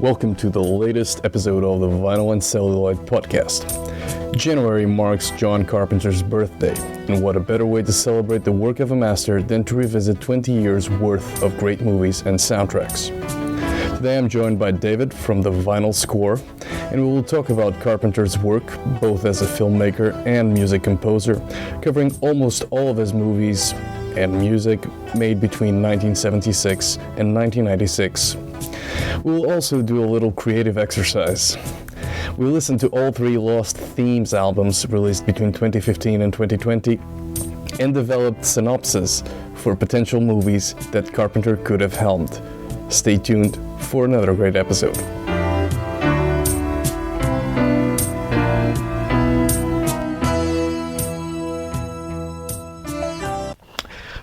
Welcome to the latest episode of the Vinyl and Celluloid podcast. January marks John Carpenter's birthday, and what a better way to celebrate the work of a master than to revisit 20 years worth of great movies and soundtracks. Today I'm joined by David from the Vinyl Score, and we will talk about Carpenter's work, both as a filmmaker and music composer, covering almost all of his movies and music made between 1976 and 1996. We'll also do a little creative exercise. We listened to all three Lost Themes albums released between 2015 and 2020 and developed synopses for potential movies that Carpenter could have helmed. Stay tuned for another great episode.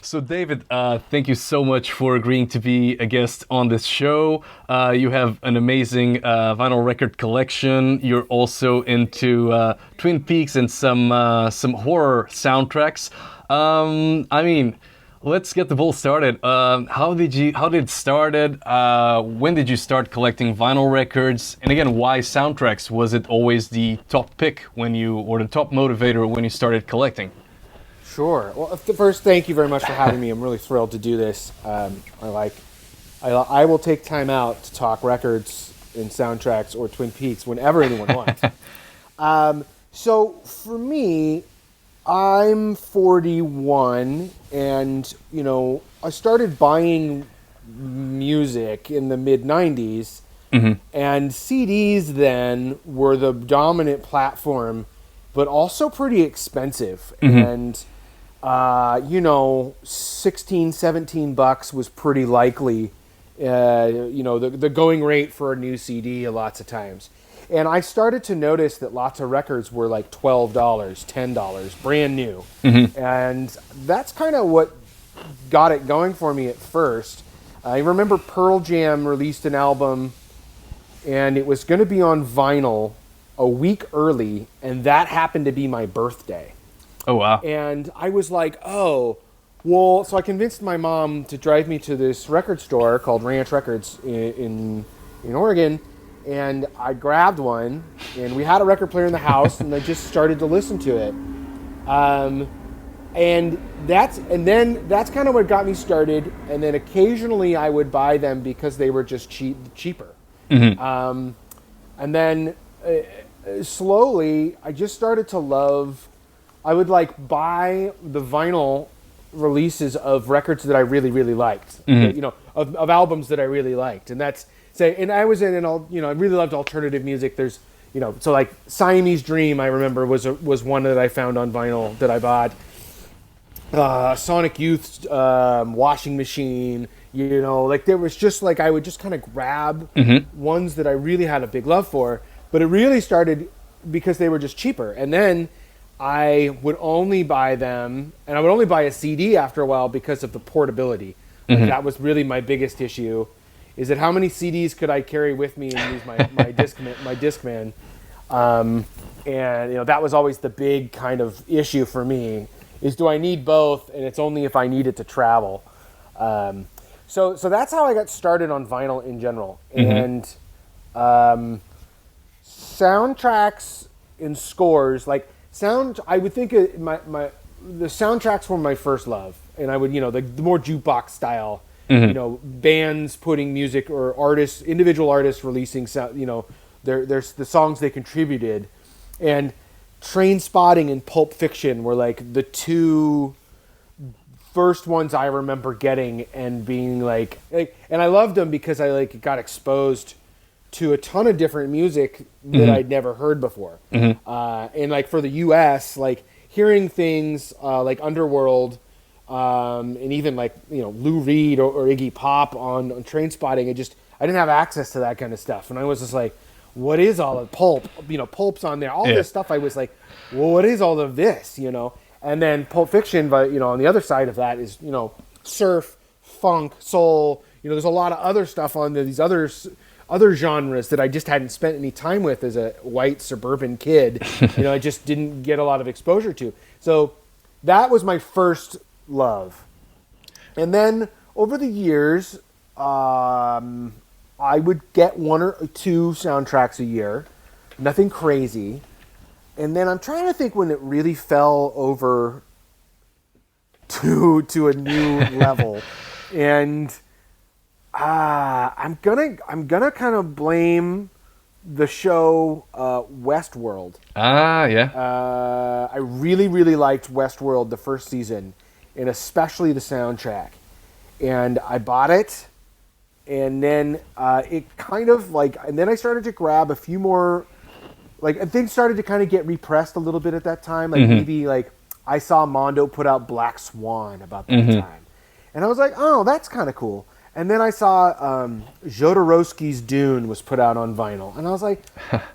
So David, thank you so much for agreeing to be a guest on this show. You have an amazing vinyl record collection. You're also into Twin Peaks and some horror soundtracks. Let's get the ball started. How did it started? When did you start collecting vinyl records? And again, why soundtracks? Was it always the top pick or the top motivator when you started collecting? Sure. Well, first, thank you very much for having me. I'm really thrilled to do this. I will take time out to talk records and soundtracks or Twin Peaks whenever anyone wants. So for me, I'm 41, and I started buying music in the mid '90s, and CDs then were the dominant platform, but also pretty expensive. And 16, 17 bucks was pretty likely, the going rate for a new CD lots of times. And I started to notice that lots of records were like $12, $10, brand new. And that's kind of what got it going for me at first. I remember Pearl Jam released an album, and it was going to be on vinyl a week early, and that happened to be my birthday. Oh, wow. And I was like, so I convinced my mom to drive me to this record store called Ranch Records in Oregon, and I grabbed one, and we had a record player in the house, and I just started to listen to it. And that's kind of what got me started, and then occasionally I would buy them because they were just cheaper. And then slowly I just started to love... I would buy the vinyl releases of records that I really, really liked, of albums that I really liked. And I was in I really loved alternative music. There's, Siamese Dream, I remember was one that I found on vinyl that I bought. Sonic Youth's Washing Machine, there was just I would just kind of grab ones that I really had a big love for, but it really started because they were just cheaper. And then I would only buy them, and I would only buy a CD after a while because of the portability. That was really my biggest issue, is that how many CDs could I carry with me and use my Discman? And that was always the big kind of issue for me, is do I need both, and it's only if I need it to travel. So that's how I got started on vinyl in general. And soundtracks and scores, I would think the soundtracks were my first love, and I would, the more jukebox style, bands putting music or individual artists releasing, there's the songs they contributed, and Trainspotting and Pulp Fiction were the two first ones I remember getting and being and I loved them because I got exposed to a ton of different music that I'd never heard before. And for the US, hearing things like Underworld, and even Lou Reed or Iggy Pop on Trainspotting, I didn't have access to that kind of stuff. And I was just what is all of Pulp? Pulp's on there. All this stuff, I was well, what is all of this? And then Pulp Fiction, but on the other side of that is, surf, funk, soul. There's a lot of other stuff on there, these other genres that I just hadn't spent any time with as a white suburban kid. I just didn't get a lot of exposure to. So that was my first love. And then over the years, I would get 1 or 2 soundtracks a year, nothing crazy. And then I'm trying to think when it really fell over to a new level, and I'm gonna kind of blame the show Westworld. Yeah. I really liked Westworld the first season, and especially the soundtrack. And I bought it, and then it kind of and then I started to grab a few more. Things started to kind of get repressed a little bit at that time. Maybe I saw Mondo put out Black Swan about that time, and I was like, oh, that's kind of cool. And then I saw Jodorowsky's Dune was put out on vinyl, and I was like,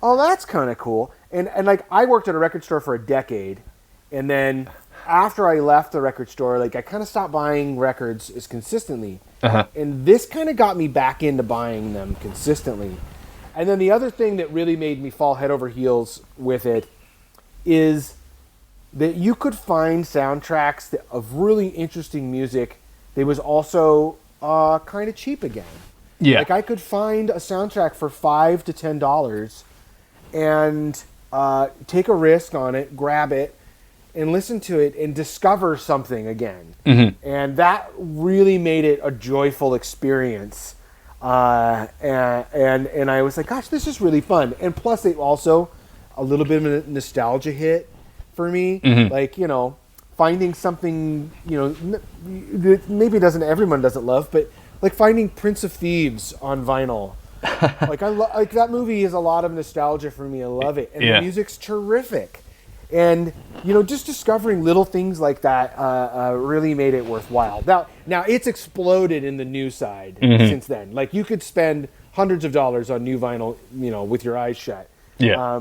oh, that's kind of cool. And I worked at a record store for a decade, and then after I left the record store, I kind of stopped buying records as consistently, and this kind of got me back into buying them consistently. And then the other thing that really made me fall head over heels with it is that you could find soundtracks of really interesting music that was also kind of cheap again. Yeah. I could find a soundtrack for $5 to $10 and take a risk on it, grab it, and listen to it and discover something again. And that really made it a joyful experience. And I was like, gosh, this is really fun. And plus, it also a little bit of a nostalgia hit for me. Finding something, that maybe everyone doesn't love, but finding Prince of Thieves on vinyl. That movie is a lot of nostalgia for me. I love it. And the music's terrific. And, just discovering little things like that really made it worthwhile. Now it's exploded in the new side since then. You could spend hundreds of dollars on new vinyl, with your eyes shut. Yeah.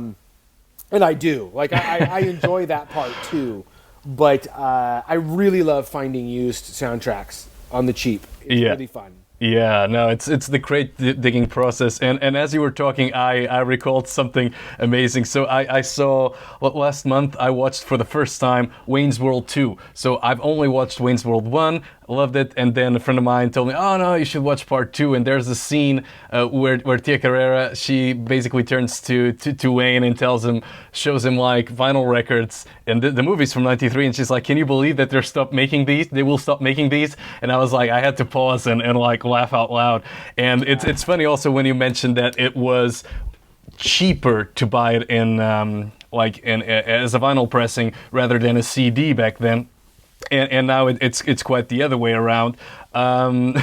And I do. I enjoy that part too. But I really love finding used soundtracks on the cheap. It's really fun. Yeah, no, it's the crate digging process, and as you were talking, I recalled something amazing. So I saw last month I watched for the first time Wayne's World 2. So I've only watched Wayne's World 1, loved it, and then a friend of mine told me, oh no, you should watch part 2. And there's a scene where Tia Carrera, she basically turns to Wayne and shows him vinyl records, and the movie's from '93, and she's like, can you believe that they will stop making these? And I was like, I had to pause and laugh out loud. And it's funny also when you mentioned that it was cheaper to buy it in as a vinyl pressing rather than a CD back then. And now it's quite the other way around. So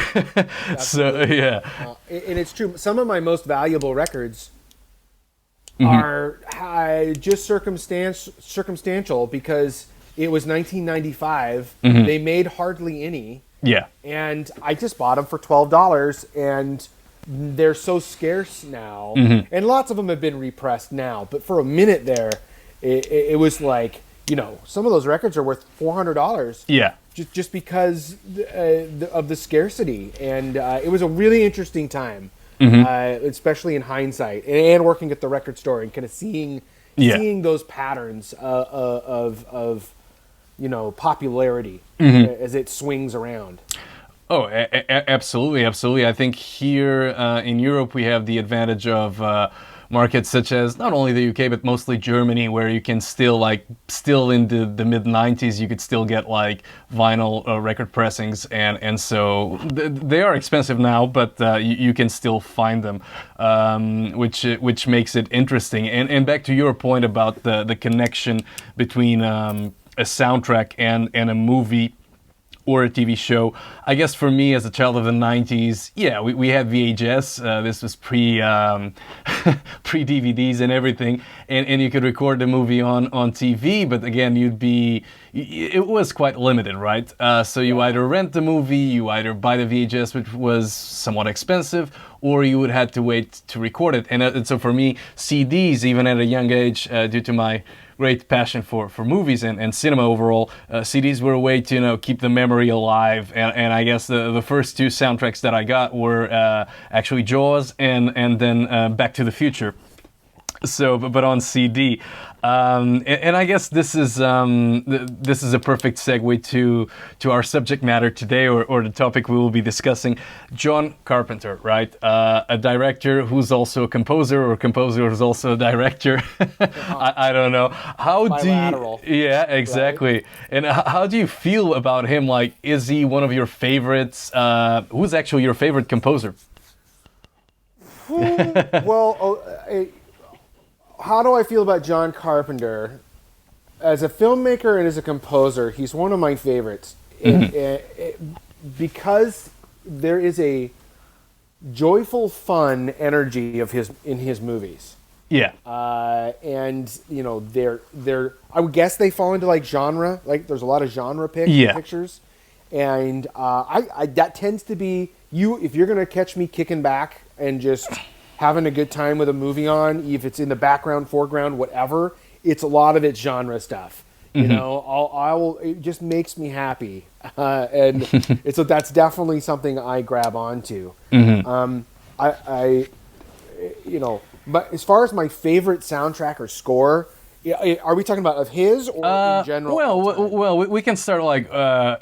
yeah, and it's true. Some of my most valuable records are just circumstantial because it was 1995. They made hardly any. Yeah, and I just bought them for $12, and they're so scarce now. And lots of them have been repressed now. But for a minute there, it was some of those records are worth $400. Yeah. Just because of the scarcity. And it was a really interesting time, especially in hindsight, and working at the record store and kind of seeing those patterns of popularity as it swings around. Oh, absolutely. I think here in Europe we have the advantage of markets such as not only the UK but mostly Germany, where you can still in the mid 90s you could still get vinyl record pressings, and so they are expensive now, but you can still find them, which makes it interesting. And back to your point about the connection between a soundtrack and a movie or a TV show. I guess for me as a child of the 90s, we had VHS. This was pre-DVDs and everything. And you could record the movie on TV, but again, it was quite limited, right? So you either rent the movie, you either buy the VHS, which was somewhat expensive, or you would have to wait to record it. And so for me, CDs, even at a young age, due to my great passion for movies and cinema overall, CDs were a way to keep the memory alive. And I guess the first two soundtracks that I got were actually Jaws and then Back to the Future. but on CD. And I guess this is a perfect segue to our subject matter today, or the topic we will be discussing. John Carpenter, right? A director who's also a composer, or a composer who's also a director. I don't know. How Bilateral, do you? Yeah, exactly. Right? And how do you feel about him? Like, is he one of your favorites? Who's actually your favorite composer? How do I feel about John Carpenter? As a filmmaker and as a composer, he's one of my favorites. Because there is a joyful, fun energy in his movies. Yeah. And you know, they're I would guess they fall into like genre. Like there's a lot of genre pictures. And I that tends to be if you're gonna catch me kicking back and just having a good time with a movie on, if it's in the background, foreground, whatever, a lot of it's genre stuff. You know, it just makes me happy, and so that's definitely something I grab onto. But as far as my favorite soundtrack or score, are we talking about of his or in general? Well, we can start like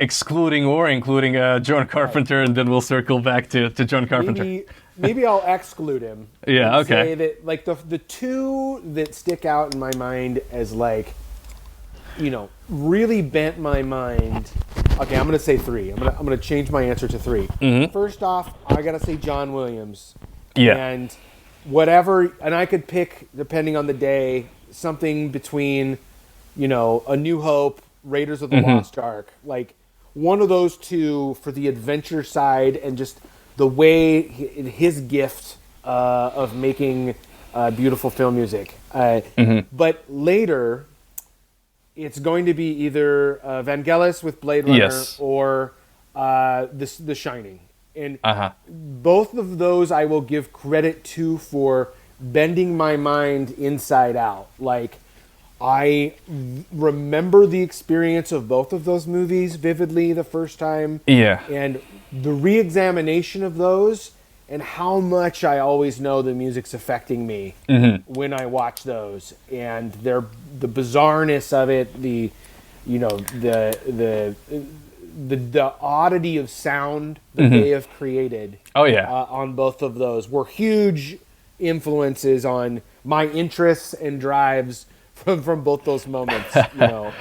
excluding or including John Carpenter, and then we'll circle back to John Carpenter. Maybe I'll exclude him. Yeah, okay. Say that like the two that stick out in my mind as like, you know, really bent my mind. Okay, I'm gonna say three. I'm gonna change my answer to three. First off, I gotta say John Williams. Yeah. And I could pick, depending on the day, something between, you know, A New Hope, Raiders of the Lost Ark, like one of those two for the adventure side, and just the way his gift of making beautiful film music. But later, it's going to be either Vangelis with Blade Runner or The Shining. And both of those I will give credit to for bending my mind inside out. Like, I remember the experience of both of those movies vividly the first time. Yeah. And the re-examination of those, and how much I always know the music's affecting me when I watch those. And the bizarreness of it, the oddity of sound that they have created. Oh yeah. On both of those were huge influences on my interests and drives from both those moments. You know.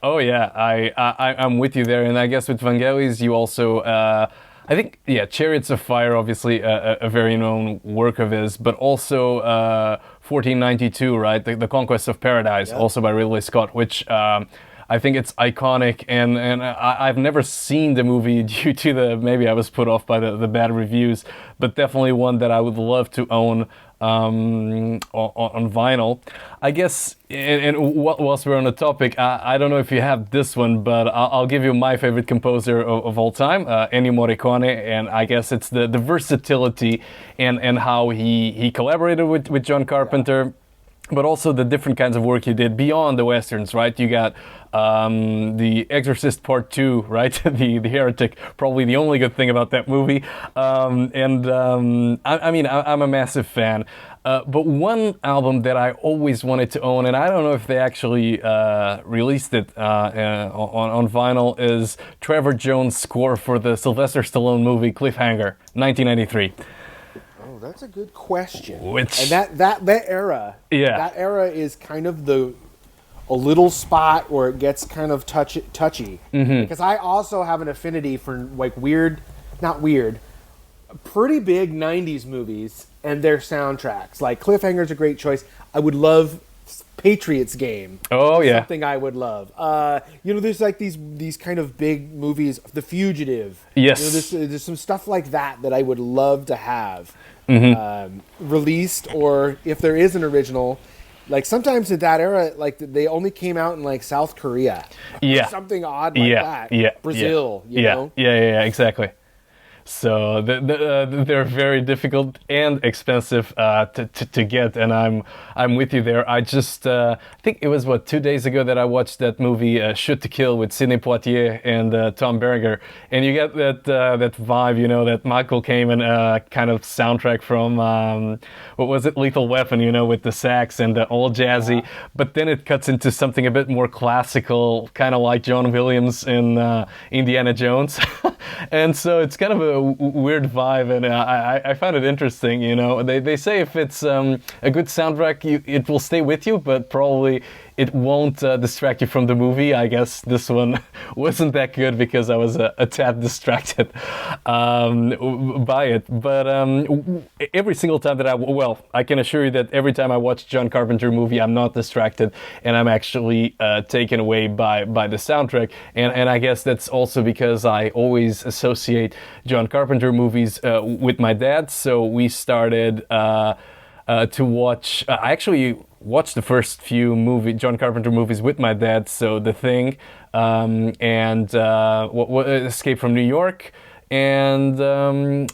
Oh yeah, I'm with you there, and I guess with Vangelis, you also, I think, Chariots of Fire, obviously a very known work of his, but also 1492, right, the Conquest of Paradise, also by Ridley Scott, which I think it's iconic, and I've never seen the movie due to maybe I was put off by the bad reviews, but definitely one that I would love to own on vinyl. I guess, and whilst we're on the topic, I don't know if you have this one, but I'll give you my favorite composer of all time, Ennio Morricone, and I guess it's the versatility and how he collaborated with John Carpenter, but also the different kinds of work he did beyond the westerns, right? You got The Exorcist Part 2, right? the Heretic, probably the only good thing about that movie. I mean, I'm a massive fan. But one album that I always wanted to own, and I don't know if they actually released it on vinyl, is Trevor Jones' score for the Sylvester Stallone movie Cliffhanger, 1993. That's a good question. And that era, that era is kind of a little spot where it gets kind of touchy. Because I also have an affinity for like pretty big 90s movies and their soundtracks. Like Cliffhanger's a great choice. I would love Patriots Game. Oh yeah, something I would love. There's like these kind of big movies, The Fugitive. Yes, there's some stuff like that I would love to have released, or if there is an original. Like sometimes in that era, like they only came out in like South Korea, or something odd like that. Yeah, Brazil, you know. Yeah, exactly. So they're very difficult and expensive to get, and I'm with you there. I just I think it was 2 days ago that I watched that movie Shoot to Kill with Sidney Poitier and Tom Berenger, and you get that vibe, you know, that Michael Kamen kind of soundtrack from what was it, Lethal Weapon, you know, with the sax and all jazzy, but then it cuts into something a bit more classical, kind of like John Williams in Indiana Jones. And so it's kind of a weird vibe, and I find it interesting. You know, they say if it's a good soundtrack, it will stay with you, but probably it won't distract you from the movie. I guess this one wasn't that good because I was a tad distracted by it. But every single time that I can assure you that every time I watch a John Carpenter movie, I'm not distracted, and I'm actually taken away by the soundtrack. And I guess that's also because I always associate John Carpenter movies with my dad. So we started to watch. I actually watched the first few John Carpenter movies with my dad. So The Thing and Escape from New York. And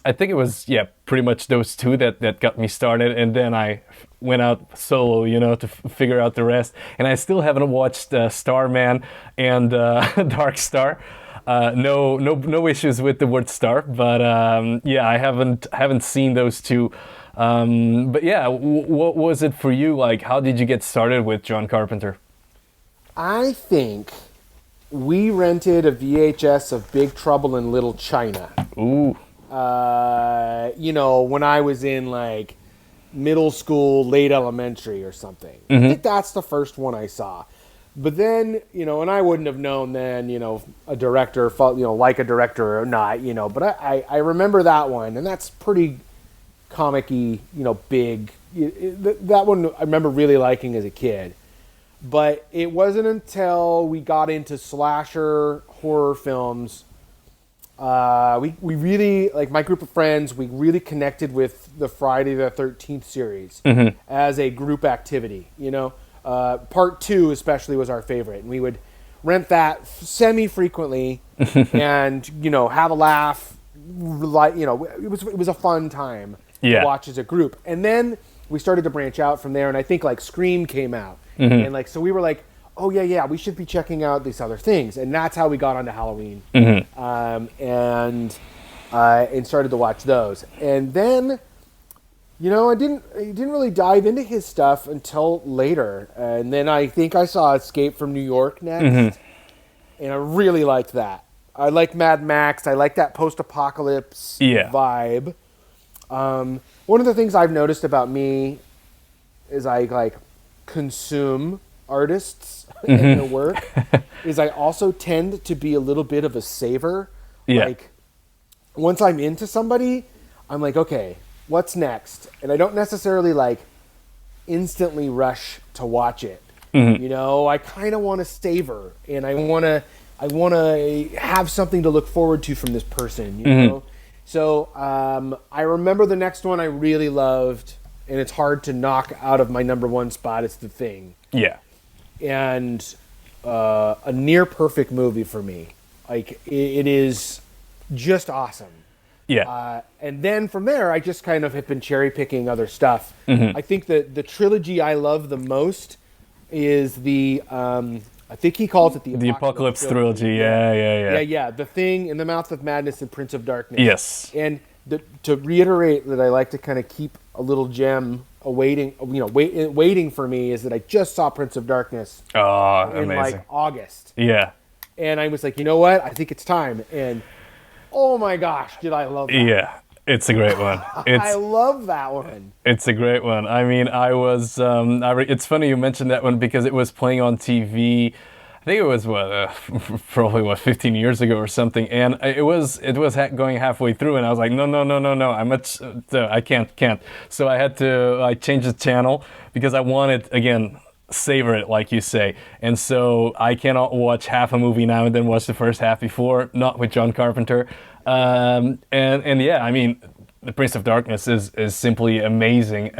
I think it was, pretty much those two that got me started. And then I went out solo, you know, to figure out the rest. And I still haven't watched Starman and Dark Star. No issues with the word star, but I haven't seen those two. But yeah, what was it for you? Like, how did you get started with John Carpenter? I think we rented a VHS of Big Trouble in Little China. Ooh. You know, when I was in like middle school, late elementary or something. Mm-hmm. I think that's the first one I saw. But then, you know, and I wouldn't have known then, you know, a director, you know, like a director or not, you know. But I remember that one, and that's pretty comic-y, you know, big. That one I remember really liking as a kid. But it wasn't until we got into slasher horror films, we really, like my group of friends, we really connected with the Friday the 13th series as a group activity, you know. Part 2 especially was our favorite, and we would rent that semi-frequently and, you know, have a laugh. Like, you know, it was a fun time to watch as a group. And then we started to branch out from there, and I think like Scream came out. And like, so we were like, oh yeah, we should be checking out these other things. And that's how we got onto Halloween. And started to watch those. And then, you know, I didn't really dive into his stuff until later. And then I think I saw Escape from New York next. And I really liked that. I like Mad Max. I like that post-apocalypse vibe. One of the things I've noticed about me is I like consume artists and their work is I also tend to be a little bit of a saver. Like once I'm into somebody, I'm like, okay, what's next? And I don't necessarily like instantly rush to watch it. You know, I kind of want to savor, and I want to have something to look forward to from this person, you know? So I remember the next one I really loved, and it's hard to knock out of my number one spot. It's The Thing. Yeah. And a near perfect movie for me. Like, it is just awesome. Yeah. And then from there, I just kind of have been cherry picking other stuff. I think that the trilogy I love the most is the, I think he calls it the Apocalypse trilogy. Yeah. The Thing, In the Mouth of Madness, and Prince of Darkness. Yes. And to reiterate that I like to kind of keep a little gem awaiting, you know, waiting for me, is that I just saw Prince of Darkness in amazing. Like August. Yeah. And I was like, you know what? I think it's time. And oh my gosh, did I love that. Yeah. It's a great one. I love that one. It's a great one. I mean, I was. It's funny you mentioned that one because it was playing on TV. I think it was probably 15 years ago or something, and it was going halfway through, and I was like, no, I can't. So I had to change the channel because I wanted, again, savor it, like you say. And so I cannot watch half a movie now and then watch the first half before, not with John Carpenter. And yeah, I mean, The Prince of Darkness is simply amazing.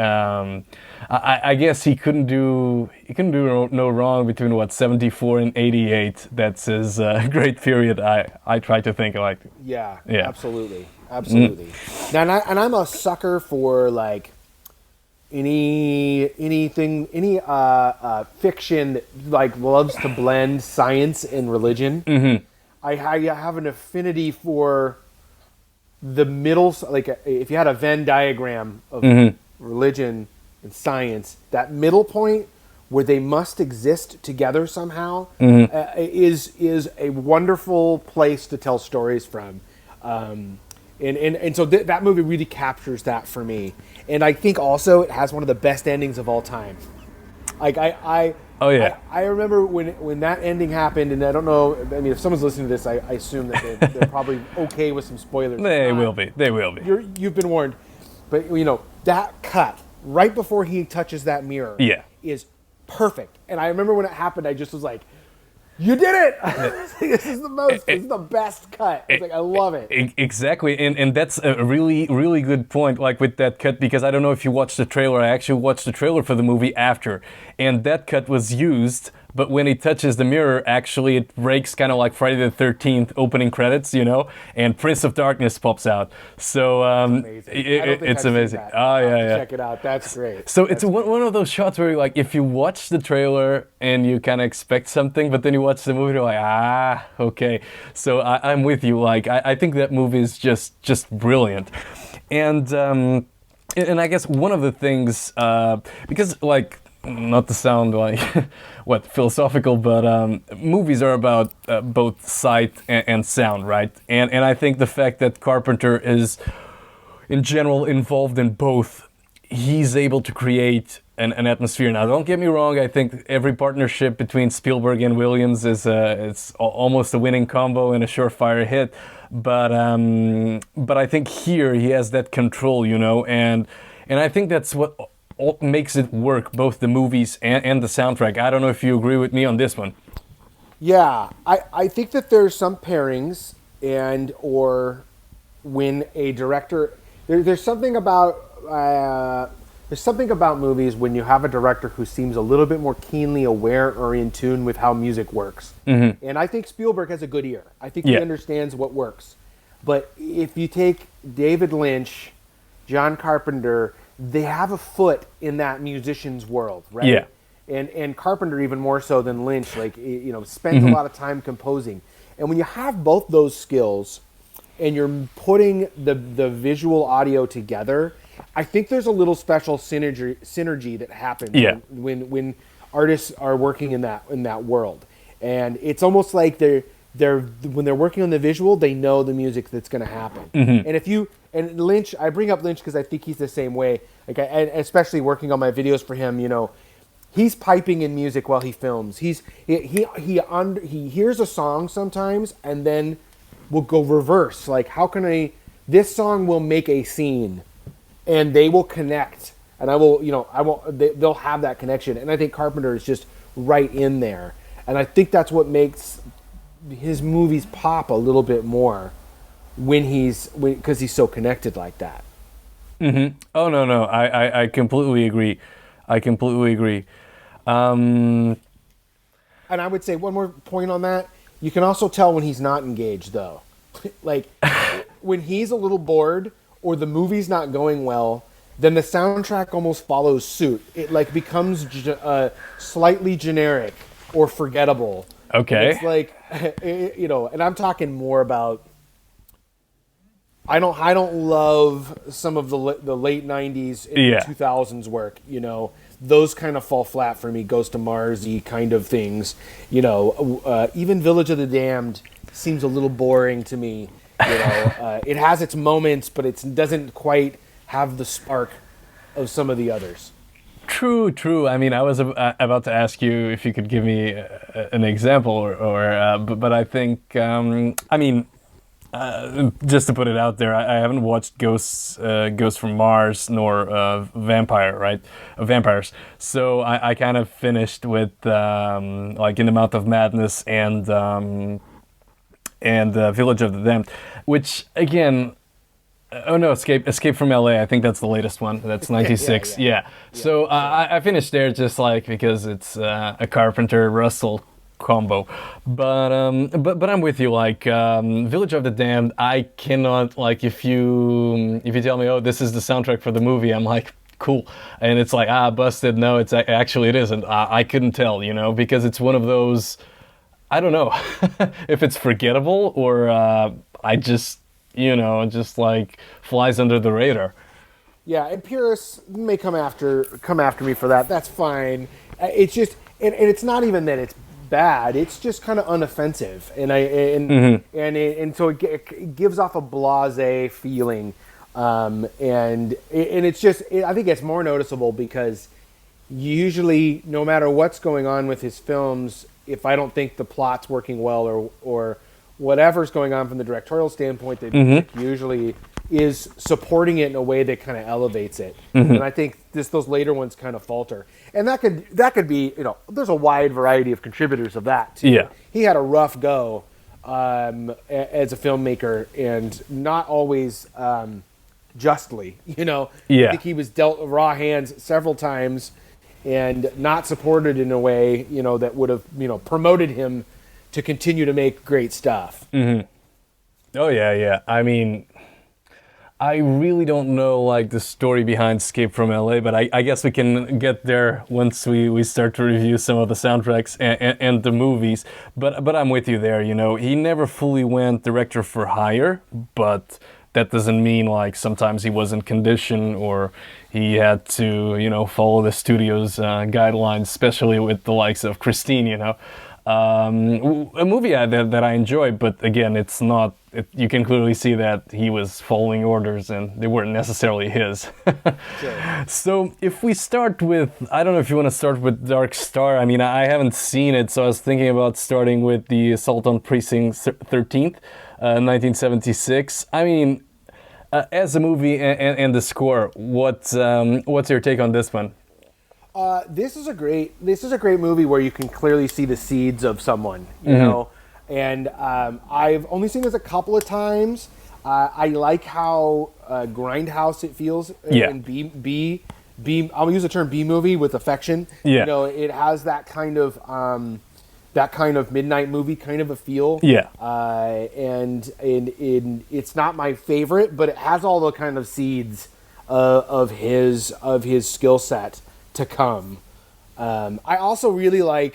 I guess he couldn't do no wrong between 74 and 88. That's his great period. I try to think like. Yeah, absolutely. absolutely. Now, and I'm a sucker for like anything, any fiction that like loves to blend science and religion. I have an affinity for the middle, like if you had a Venn diagram of religion and science, that middle point where they must exist together somehow is a wonderful place to tell stories from. And so that movie really captures that for me. And I think also it has one of the best endings of all time. Like I remember when that ending happened, and I don't know. I mean, if someone's listening to this, I assume that they're probably okay with some spoilers. They will be. They will be. You've been warned. But that cut right before he touches that mirror is perfect. And I remember when it happened, I just was like, "You did it! This is the best cut." It's like I love it. Exactly, and that's a really, really good point. Like with that cut, because I don't know if you watched the trailer. I actually watched the trailer for the movie after, and that cut was used. But when he touches the mirror, actually it breaks kind of like Friday the 13th opening credits, and Prince of Darkness pops out. So it's amazing. Oh yeah. Check it out. That's great. So it's one of those shots where like if you watch the trailer and you kind of expect something, but then you watch the movie, you're like, okay. So I'm with you. Like I think that movie is just brilliant, and I guess one of the things because like. Not to sound like philosophical, but movies are about both sight and sound, right? And I think the fact that Carpenter is in general involved in both, he's able to create an atmosphere. Now, don't get me wrong, I think every partnership between Spielberg and Williams is it's almost a winning combo and a surefire hit. But I think here he has that control, and I think that's what makes it work, both the movies and the soundtrack. I don't know if you agree with me on this one. Yeah, I think that there's some pairings or when a director there's something about movies when you have a director who seems a little bit more keenly aware or in tune with how music works. And I think Spielberg has a good ear. I think he understands what works. But if you take David Lynch, John Carpenter, they have a foot in that musician's world, right? Yeah. And Carpenter even more so than Lynch, like spends a lot of time composing. And when you have both those skills and you're putting the visual audio together, I think there's a little special synergy that happens when artists are working in that world. And it's almost like when they're working on the visual, they know the music that's going to happen. And Lynch, I bring up Lynch because I think he's the same way. Like, especially working on my videos for him, he's piping in music while he films. He hears a song sometimes and then will go reverse. Like, this song will make a scene, and they will connect, and they'll have that connection. And I think Carpenter is just right in there, and I think that's what makes his movies pop a little bit more. Because he's so connected like that. Oh no, I completely agree. And I would say one more point on that. You can also tell when he's not engaged, though. Like when he's a little bored or the movie's not going well, then the soundtrack almost follows suit. It like becomes slightly generic or forgettable. Okay. And it's like and I'm talking more about. I don't love some of the late 90s and 2000s work, Those kind of fall flat for me, Ghost of Mars-y kind of things. Even Village of the Damned seems a little boring to me. It has its moments, but it doesn't quite have the spark of some of the others. True. I mean, I was about to ask you if you could give me an example, but I think, just to put it out there, I haven't watched Ghosts from Mars nor Vampires. So I kind of finished with like In the Mouth of Madness and Village of the Damned, which again, Escape from LA. I think that's the latest one. That's 96. Yeah. So I finished there just like because it's a Carpenter Russell combo. But I'm with you. Like Village of the Damned, I cannot like if you tell me, oh, this is the soundtrack for the movie, I'm like, cool, and it's like, busted. No, it's actually it isn't. I couldn't tell, because it's one of those. I don't know if it's forgettable or I just just like flies under the radar. Yeah, and purists may come after me for that. That's fine. It's just, and it's not even that it's bad. It's just kind of unoffensive, and so it gives off a blasé feeling, and it's just, I think it's more noticeable because usually, no matter what's going on with his films, if I don't think the plot's working well or whatever's going on from the directorial standpoint, the music usually is supporting it in a way that kind of elevates it. And I think those later ones kind of falter. And that could be, there's a wide variety of contributors of that too. Yeah. He had a rough go as a filmmaker, and not always justly, Yeah. I think he was dealt raw hands several times and not supported in a way, that would have, promoted him to continue to make great stuff. Oh yeah. I mean, I really don't know like the story behind Escape from LA, but I guess we can get there once we start to review some of the soundtracks and the movies. But I'm with you there. He never fully went director for hire, but that doesn't mean like sometimes he wasn't conditioned or he had to follow the studio's guidelines, especially with the likes of Christine. A movie that I enjoy, but again, it's not. You can clearly see that he was following orders, and they weren't necessarily his. Sure. So, if we start with, I don't know if you want to start with Dark Star. I mean, I haven't seen it, so I was thinking about starting with the Assault on Precinct 13th, 1976. I mean, as a movie and the score, what's your take on this one? This is a great movie where you can clearly see the seeds of someone, you know. And I've only seen this a couple of times. I like how grindhouse it feels. Yeah. And B. I'll use the term B movie with affection. Yeah. It has that kind of midnight movie kind of a feel. Yeah. And it's not my favorite, but it has all the kind of seeds of his skill set to come. I also really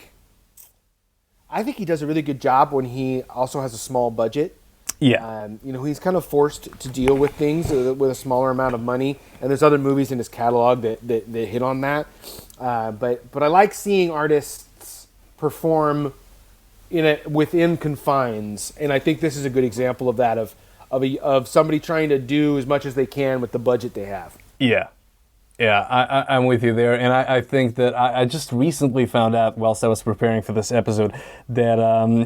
I think he does a really good job when he also has a small budget. Yeah. He's kind of forced to deal with things with a smaller amount of money, and there's other movies in his catalog that hit on that. But I like seeing artists perform within confines, and I think this is a good example of that of somebody trying to do as much as they can with the budget they have. Yeah. Yeah, I'm with you there, and I think that I just recently found out, whilst I was preparing for this episode, that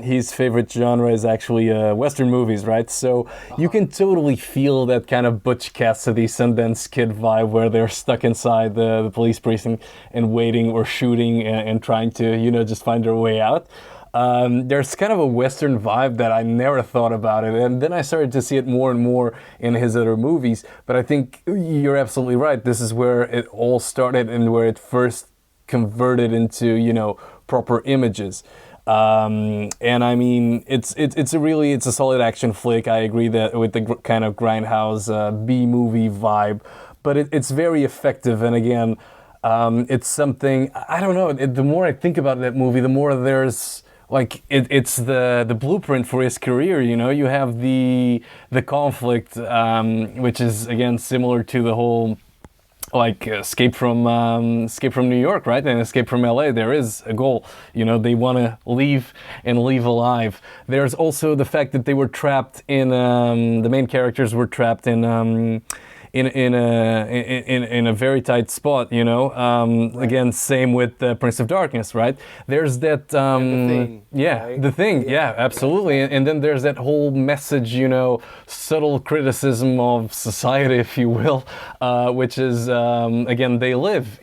his favorite genre is actually Western movies, right? So you can totally feel that kind of Butch Cassidy, Sundance Kid vibe where they're stuck inside the police precinct and waiting or shooting and trying to, just find their way out. There's kind of a Western vibe that I never thought about it, and then I started to see it more and more in his other movies. But I think you're absolutely right. This is where it all started and where it first converted into proper images. And I mean, it's a solid action flick. I agree that with the kind of grindhouse B movie vibe, but it's very effective. And again, it's something I don't know. The more I think about that movie, the more there's. Like it's the blueprint for his career, You have the conflict, which is again similar to the whole Escape from New York, right? And Escape from LA. There is a goal, They want to leave and leave alive. There's also the fact that they were trapped in the main characters were trapped in a very tight spot, Right. Again, same with Prince of Darkness, right? There's that, The Thing, yeah, right? The Thing, yeah, absolutely. And then there's that whole message, subtle criticism of society, if you will, which is again, they live,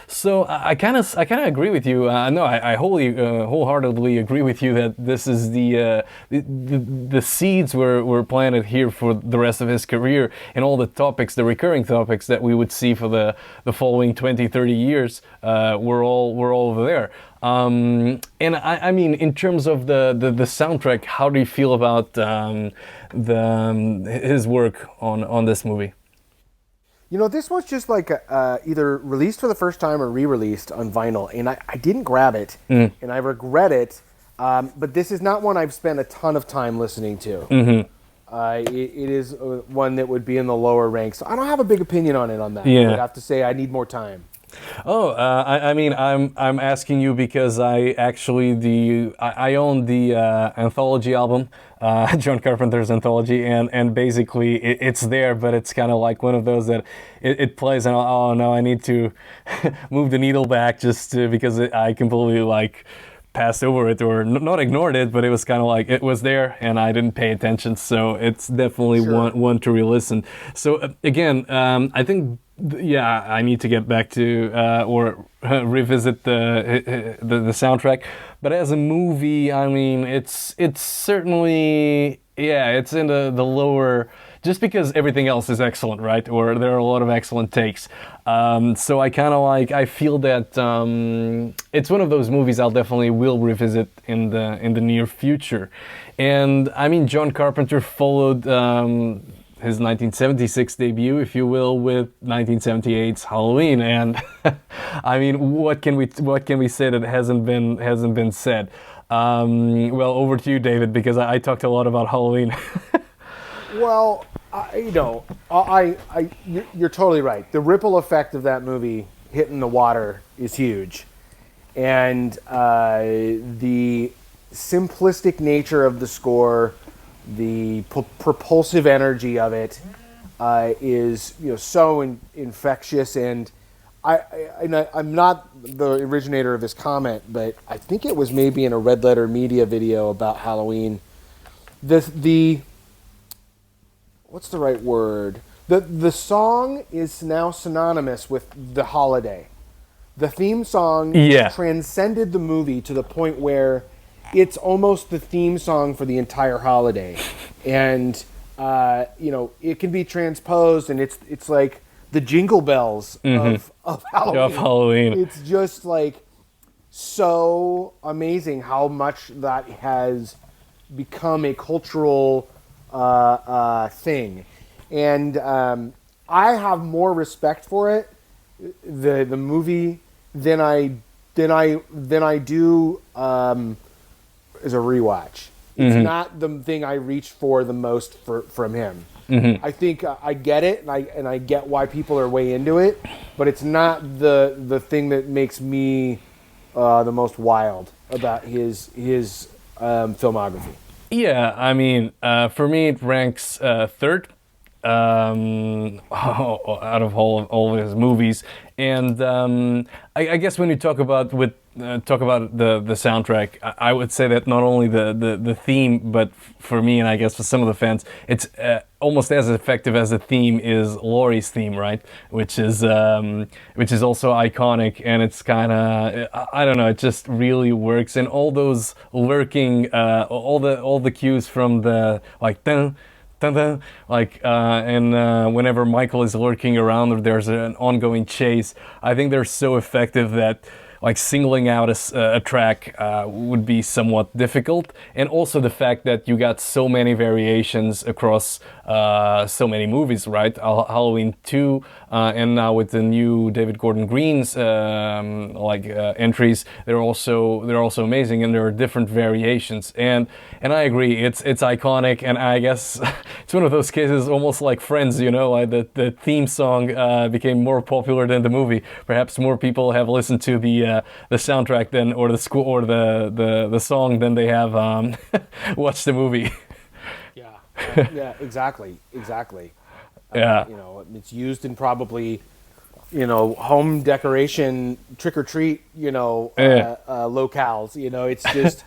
So I kind of agree with you. No, I wholeheartedly agree with you that this is the seeds were planted here for the rest of his career, and all the topics topics, the recurring topics that we would see for the following 20, 30 years, were all over there. And I mean, in terms of the soundtrack, how do you feel about his work on this movie? You know, this was just like either released for the first time or re-released on vinyl, and I didn't grab it, and I regret it. But this is not one I've spent a ton of time listening to. It is one that would be in the lower ranks. So I don't have a big opinion on it on that. Yeah. I would have to say I need more time. Oh, I mean, I'm asking you because I own the anthology album, John Carpenter's anthology, and basically it's there, but it's kind of like one of those that it plays and oh no, I need to move the needle back because I completely like passed over it or not ignored it, but it was kind of like it was there and I didn't pay attention. So it's definitely one to re-listen. So again, I think. Yeah, I need to get back to or revisit the soundtrack. But as a movie, I mean, it's certainly it's in the lower. Just because everything else is excellent, right? Or there are a lot of excellent takes. So I feel that it's one of those movies I'll definitely will revisit in the near future. And I mean, John Carpenter followed. His 1976 debut, if you will, with 1978's Halloween, and I mean, what can we say that hasn't been said? Well, over to you, David, because I talked a lot about Halloween. Well, you're totally right. The ripple effect of that movie hitting the water is huge, and the simplistic nature of the score. The propulsive energy of it is so infectious, and I'm not the originator of this comment, but I think it was maybe in a Red Letter Media video about Halloween. The what's the right word? The song is now synonymous with the holiday. The theme song transcended the movie to the point where it's almost the theme song for the entire holiday, and it can be transposed, and it's like the jingle bells of Halloween. Of Halloween. It's just like so amazing how much that has become a cultural thing, and I have more respect for it, the movie, than I do. Is a rewatch. It's not the thing I reach for the most from him. I think I get it, and I get why people are way into it, but it's not the thing that makes me the most wild about his filmography. Yeah, I mean, for me it ranks third out of all of his movies, and I guess when you talk about the soundtrack, I would say that not only the theme, but for me and I guess for some of the fans, it's almost as effective as the theme is Laurie's theme, right? Which is also iconic, and it's kind of I don't know, it just really works, and all those lurking all the cues from the like dun, dun, dun, like and whenever Michael is lurking around or there's an ongoing chase, I think they're so effective that like singling out a track would be somewhat difficult, and also the fact that you got so many variations across so many movies, right? Halloween 2, and now with the new David Gordon Green's entries, they're also amazing, and there are different variations, and I agree, it's iconic, and I guess it's one of those cases almost like Friends, like the theme song became more popular than the movie. Perhaps more people have listened to the soundtrack than or the school or the song than they have watched the movie. Yeah, exactly. Yeah. It's used in probably home decoration, trick or treat, locales. It's just,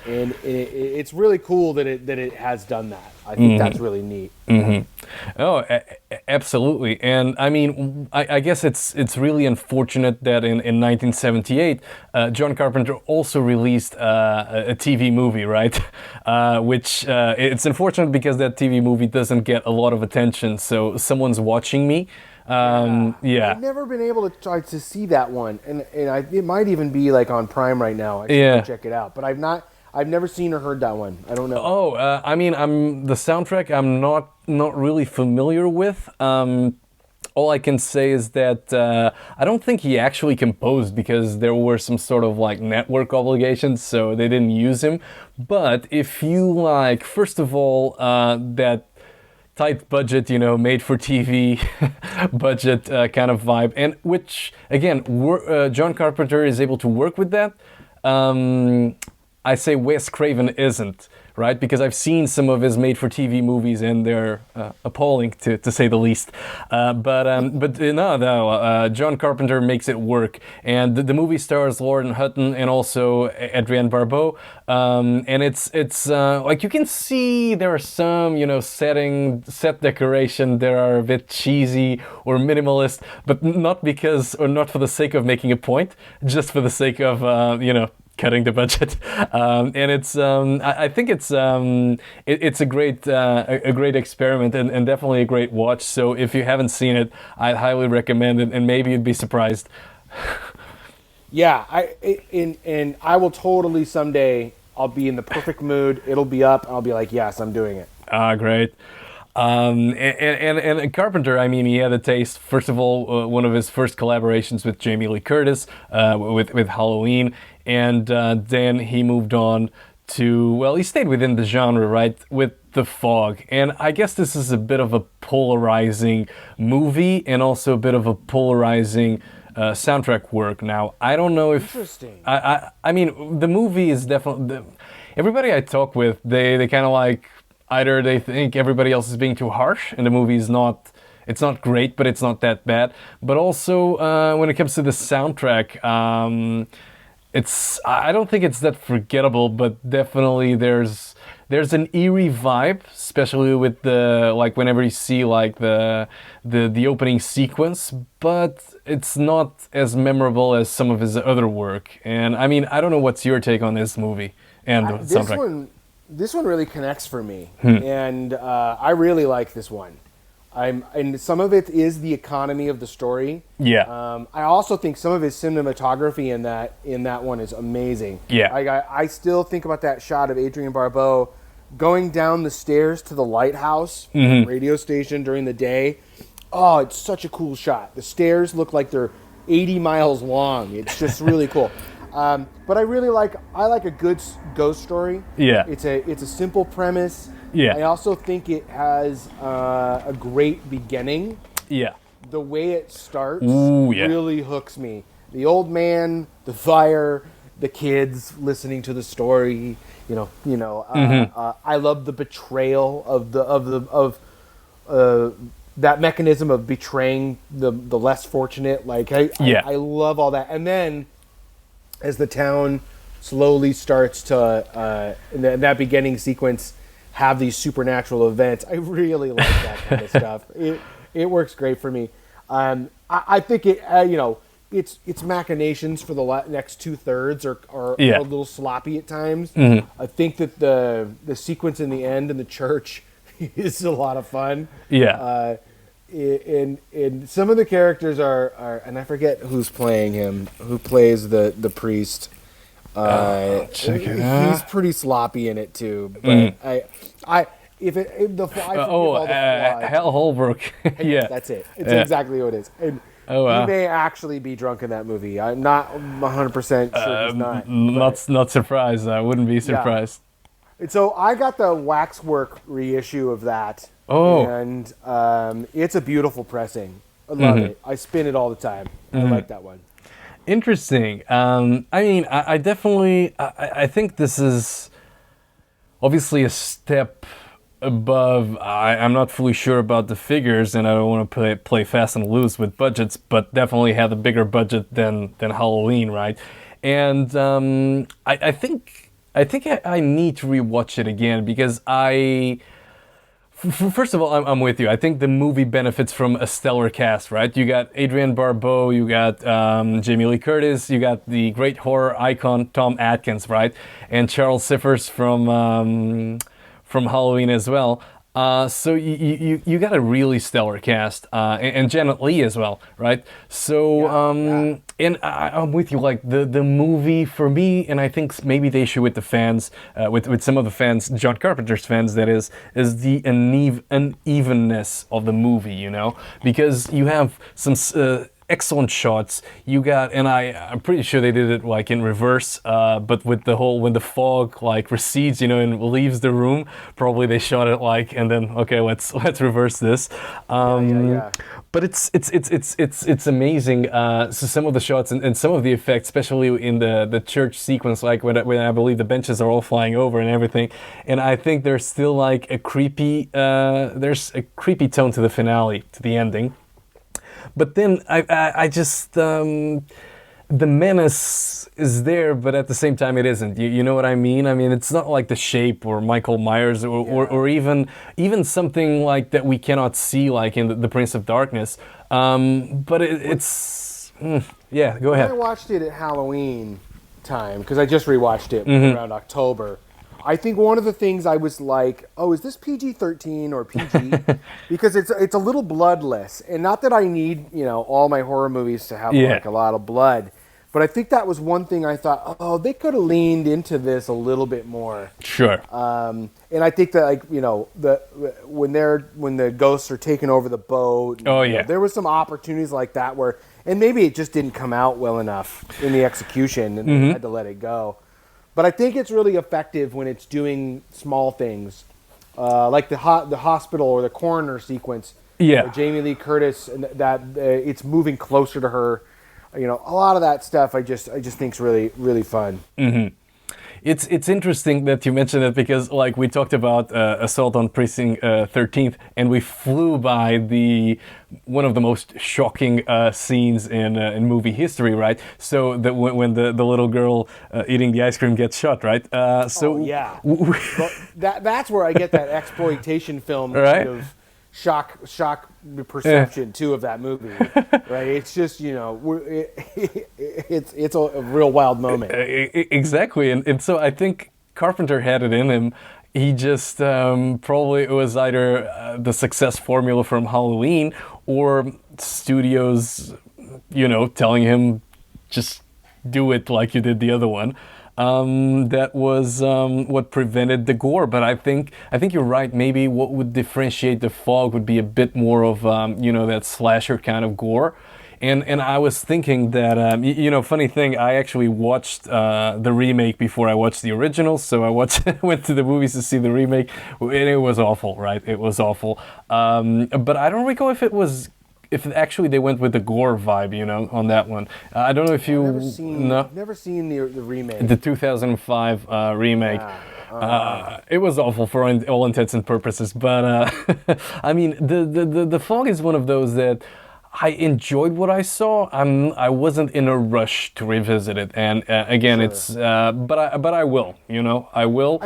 and it's really cool that it has done that. I think that's really neat. Oh, absolutely. And I mean, I guess it's really unfortunate that in 1978, John Carpenter also released a TV movie, right? Which it's unfortunate because that TV movie doesn't get a lot of attention. So Someone's Watching Me. I've never been able to try to see that one, and it might even be like on Prime right now. I should go check it out, but I've never seen or heard that one. I don't know. Oh, I mean, the soundtrack I'm not really familiar with. All I can say is that I don't think he actually composed because there were some sort of like network obligations, so they didn't use him. But if you like, first of all, that tight budget, made for TV budget kind of vibe, and which again, John Carpenter is able to work with that. I say Wes Craven isn't, right? Because I've seen some of his made-for-TV movies and they're appalling, to say the least. But John Carpenter makes it work. And the movie stars Lauren Hutton and also Adrienne Barbeau. And it's like you can see there are some, set decoration that are a bit cheesy or minimalist, but not for the sake of making a point, just for the sake of, cutting the budget, and it's I think it's a great experiment and definitely a great watch. So if you haven't seen it, I'd highly recommend it, and maybe you'd be surprised. Yeah, I will totally someday. I'll be in the perfect mood. It'll be up. I'll be like, yes, I'm doing it. Great. And Carpenter, I mean, he had a taste. First of all, one of his first collaborations with Jamie Lee Curtis with Halloween, and then he moved on to, he stayed within the genre, right, with The Fog. And I guess this is a bit of a polarizing movie and also a bit of a polarizing soundtrack work. Now, I don't know if... Interesting. I mean, the movie is definitely... Everybody I talk with, they kind of like... Either they think everybody else is being too harsh and the movie is it's not great, but it's not that bad. But also, when it comes to the soundtrack, I don't think it's that forgettable, but definitely there's an eerie vibe, especially with whenever you see the opening sequence, but it's not as memorable as some of his other work. And I mean, I don't know what's your take on this movie and the soundtrack. This one really connects for me, and I really like this one. And some of it is the economy of the story. Yeah. I also think some of his cinematography in that one is amazing. Yeah. I still think about that shot of Adrienne Barbeau going down the stairs to the lighthouse radio station during the day. Oh, it's such a cool shot. The stairs look like they're 80 miles long. It's just really cool. But I like a good ghost story. Yeah. It's a simple premise. Yeah. I also think it has a great beginning. Yeah. The way it starts really hooks me. The old man, the fire, the kids listening to the story. I love the betrayal of that mechanism of betraying the less fortunate. I love all that. And then, as the town slowly starts to, in that beginning sequence, have these supernatural events, I really like that kind of stuff. It works great for me. I think its machinations for the next 2/3 are a little sloppy at times. I think that the sequence in the end in the church is a lot of fun. Yeah. And some of the characters are, and I forget who's playing him, who plays the priest. Check it out. He's pretty sloppy in it too. But Hal Holbrook. Yeah, that's it. It's exactly what it is. And he may actually be drunk in that movie. I'm not 100% sure he's not. Not surprised. I wouldn't be surprised. And so I got the Waxwork reissue of that. Oh. And it's a beautiful pressing. I love it. I spin it all the time. I like that one. Interesting. I mean, I definitely... I think this is obviously a step above. I'm not fully sure about the figures, and I don't want to play fast and loose with budgets, but definitely had a bigger budget than Halloween, right? And I think I need to rewatch it again because first of all, I'm with you. I think the movie benefits from a stellar cast, right? You got Adrienne Barbeau, you got Jamie Lee Curtis, you got the great horror icon Tom Atkins, right? And Charles Siffers from Halloween as well. So you got a really stellar cast, and Janet Leigh as well, right? So and I'm with you. Like the movie for me, and I think maybe the issue with the fans, with some of the fans, John Carpenter's fans, that is the unevenness of the movie, you know, because you have some excellent shots. You got, and I'm pretty sure they did it like in reverse, but with the whole, when the fog like recedes, you know, and leaves the room, probably they shot it like, and then okay, let's reverse this. But it's amazing. So some of the shots and some of the effects, especially in the church sequence, like when I believe the benches are all flying over and everything, and I think there's still like a creepy there's a creepy tone to the finale, to the ending. But then I just the menace is there, but at the same time it isn't. You know what I mean? I mean, it's not like The Shape or Michael Myers or even something like that we cannot see, like in the Prince of Darkness. But it's yeah. Go ahead. I watched it at Halloween time because I just rewatched it around October. I think one of the things I was like, oh, is this PG-13 or PG? Because it's a little bloodless. And not that I need, you know, all my horror movies to have like a lot of blood. But I think that was one thing I thought, oh, they could have leaned into this a little bit more. Sure. And I think that, like, you know, when the ghosts are taking over the boat. You know, there was some opportunities like that where, and maybe it just didn't come out well enough in the execution and they had to let it go. But I think it's really effective when it's doing small things, like the hospital or the coroner sequence. Yeah. Jamie Lee Curtis, and that it's moving closer to her. You know, a lot of that stuff I just think is really, really fun. Mm-hmm. It's interesting that you mentioned it because, like, we talked about Assault on Precinct 13th, and we flew by one of the most shocking scenes in movie history, right? So that when the little girl eating the ice cream gets shot, right? That's where I get that exploitation film right? kind of shock perception too of that movie, right? It's just, you know, it's a real wild moment. Exactly, and so I think Carpenter had it in him. He just probably, it was either the success formula from Halloween or studios, you know, telling him just do it like you did the other one. That was what prevented the gore. But I think you're right. Maybe what would differentiate The Fog would be a bit more of you know, that slasher kind of gore. And I was thinking that you know, funny thing, I actually watched the remake before I watched the original. So I went to the movies to see the remake, and it was awful, right? It was awful. But I don't recall if actually they went with the gore vibe, you know, on that one. I don't know if you... Never seen the remake. The 2005 remake. It was awful for all intents and purposes. But, I mean, the Fog is one of those that I enjoyed what I saw. I wasn't in a rush to revisit it. And, again, it's... But I will, you know, I will.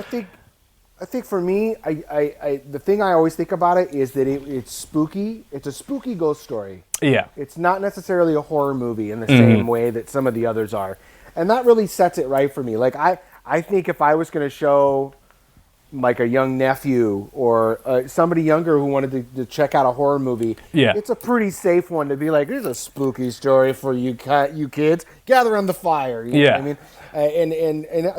I think for me, the thing I always think about it is that it's spooky. It's a spooky ghost story. Yeah. It's not necessarily a horror movie in the same way that some of the others are. And that really sets it right for me. Like, I think if I was going to show, like, a young nephew or somebody younger who wanted to check out a horror movie, it's a pretty safe one to be like, here's a spooky story for you kids. Gather around the fire. You know what I mean? And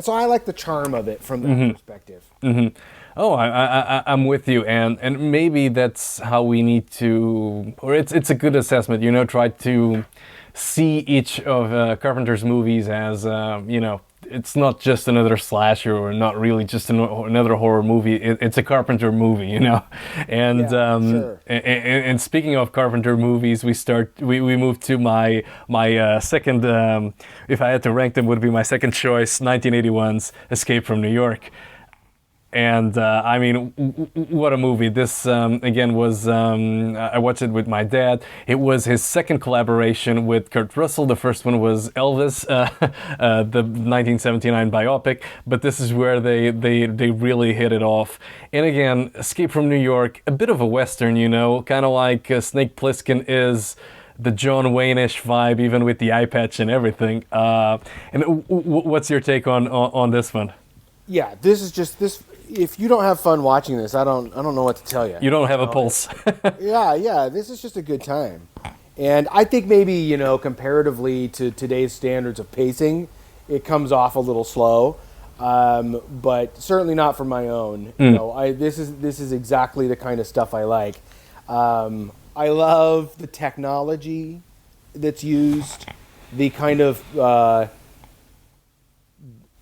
so I like the charm of it from that perspective. Mm-hmm. Oh, I'm with you, and maybe that's how we need to, or it's a good assessment, you know, try to see each of Carpenter's movies as, you know, it's not just another slasher or not really just another horror movie. It's a Carpenter movie, you know. And sure. and speaking of Carpenter movies, we move to my second. If I had to rank them, would be my second choice, 1981's Escape from New York. And I mean, what a movie! This again was I watched it with my dad. It was his second collaboration with Kurt Russell. The first one was Elvis, the 1979 biopic. But this is where they really hit it off. And again, Escape from New York, a bit of a western, you know, kind of like Snake Plissken is the John Wayne-ish vibe, even with the eye patch and everything. And what's your take on this one? Yeah, this is just this. If you don't have fun watching this, I don't know what to tell you. You don't have a pulse. Yeah, this is just a good time. And I think maybe, you know, comparatively to today's standards of pacing, it comes off a little slow. But certainly not for my own. You know, this is exactly the kind of stuff I like. I love the technology that's used, the kind of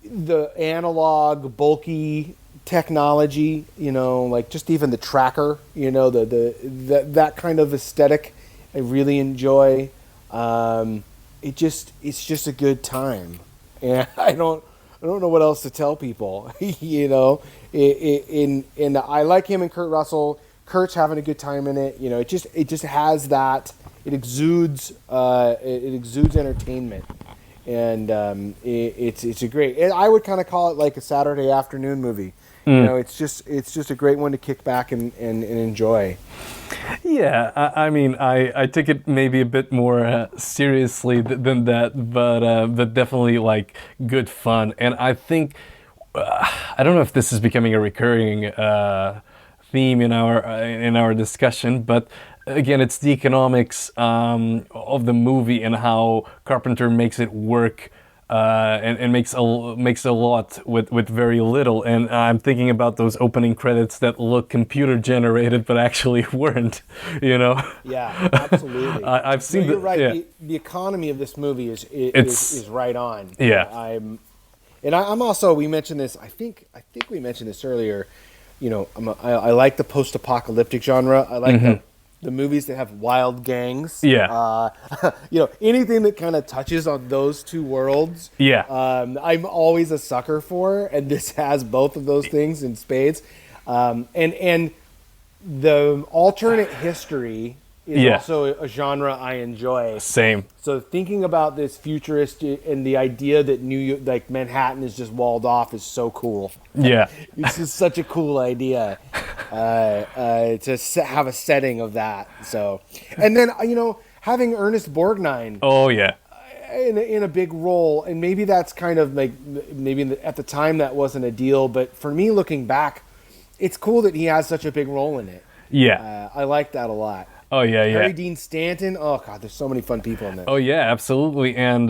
the analog, bulky technology, you know, like just even the tracker, you know, that kind of aesthetic I really enjoy. It's just a good time, and I don't know what else to tell people. You know, in I like him and Kurt Russell. Kurt's having a good time in it. You know, it just has that. It exudes entertainment. And it's a great. I would kind of call it like a Saturday afternoon movie. You know, it's just a great one to kick back and enjoy. Yeah, I mean, I take it maybe a bit more seriously than that, but definitely like good fun. And I think I don't know if this is becoming a recurring theme in our discussion, but again, it's the economics of the movie and how Carpenter makes it work and makes a lot with very little. And I'm thinking about those opening credits that look computer generated but actually weren't. You know? Yeah, absolutely. I've seen. You're right. Yeah. The economy of this movie is right on. Yeah. I'm also. We mentioned this. I think we mentioned this earlier. You know, I like the post-apocalyptic genre. I like the movies that have wild gangs. Yeah. You know, anything that kind of touches on those two worlds. Yeah. I'm always a sucker for, and this has both of those things in spades. And the alternate history is also a genre I enjoy. Same. So thinking about this futuristic and the idea that New York, like Manhattan, is just walled off is so cool. Yeah. It's just such a cool idea to have a setting of that. So, and then you know, having Ernest Borgnine. Oh yeah. In a big role, and maybe that's kind of like at the time that wasn't a deal, but for me looking back, it's cool that he has such a big role in it. Yeah. I like that a lot. Oh yeah, Harry Dean Stanton. Oh god, there's so many fun people in that. Oh yeah, absolutely, and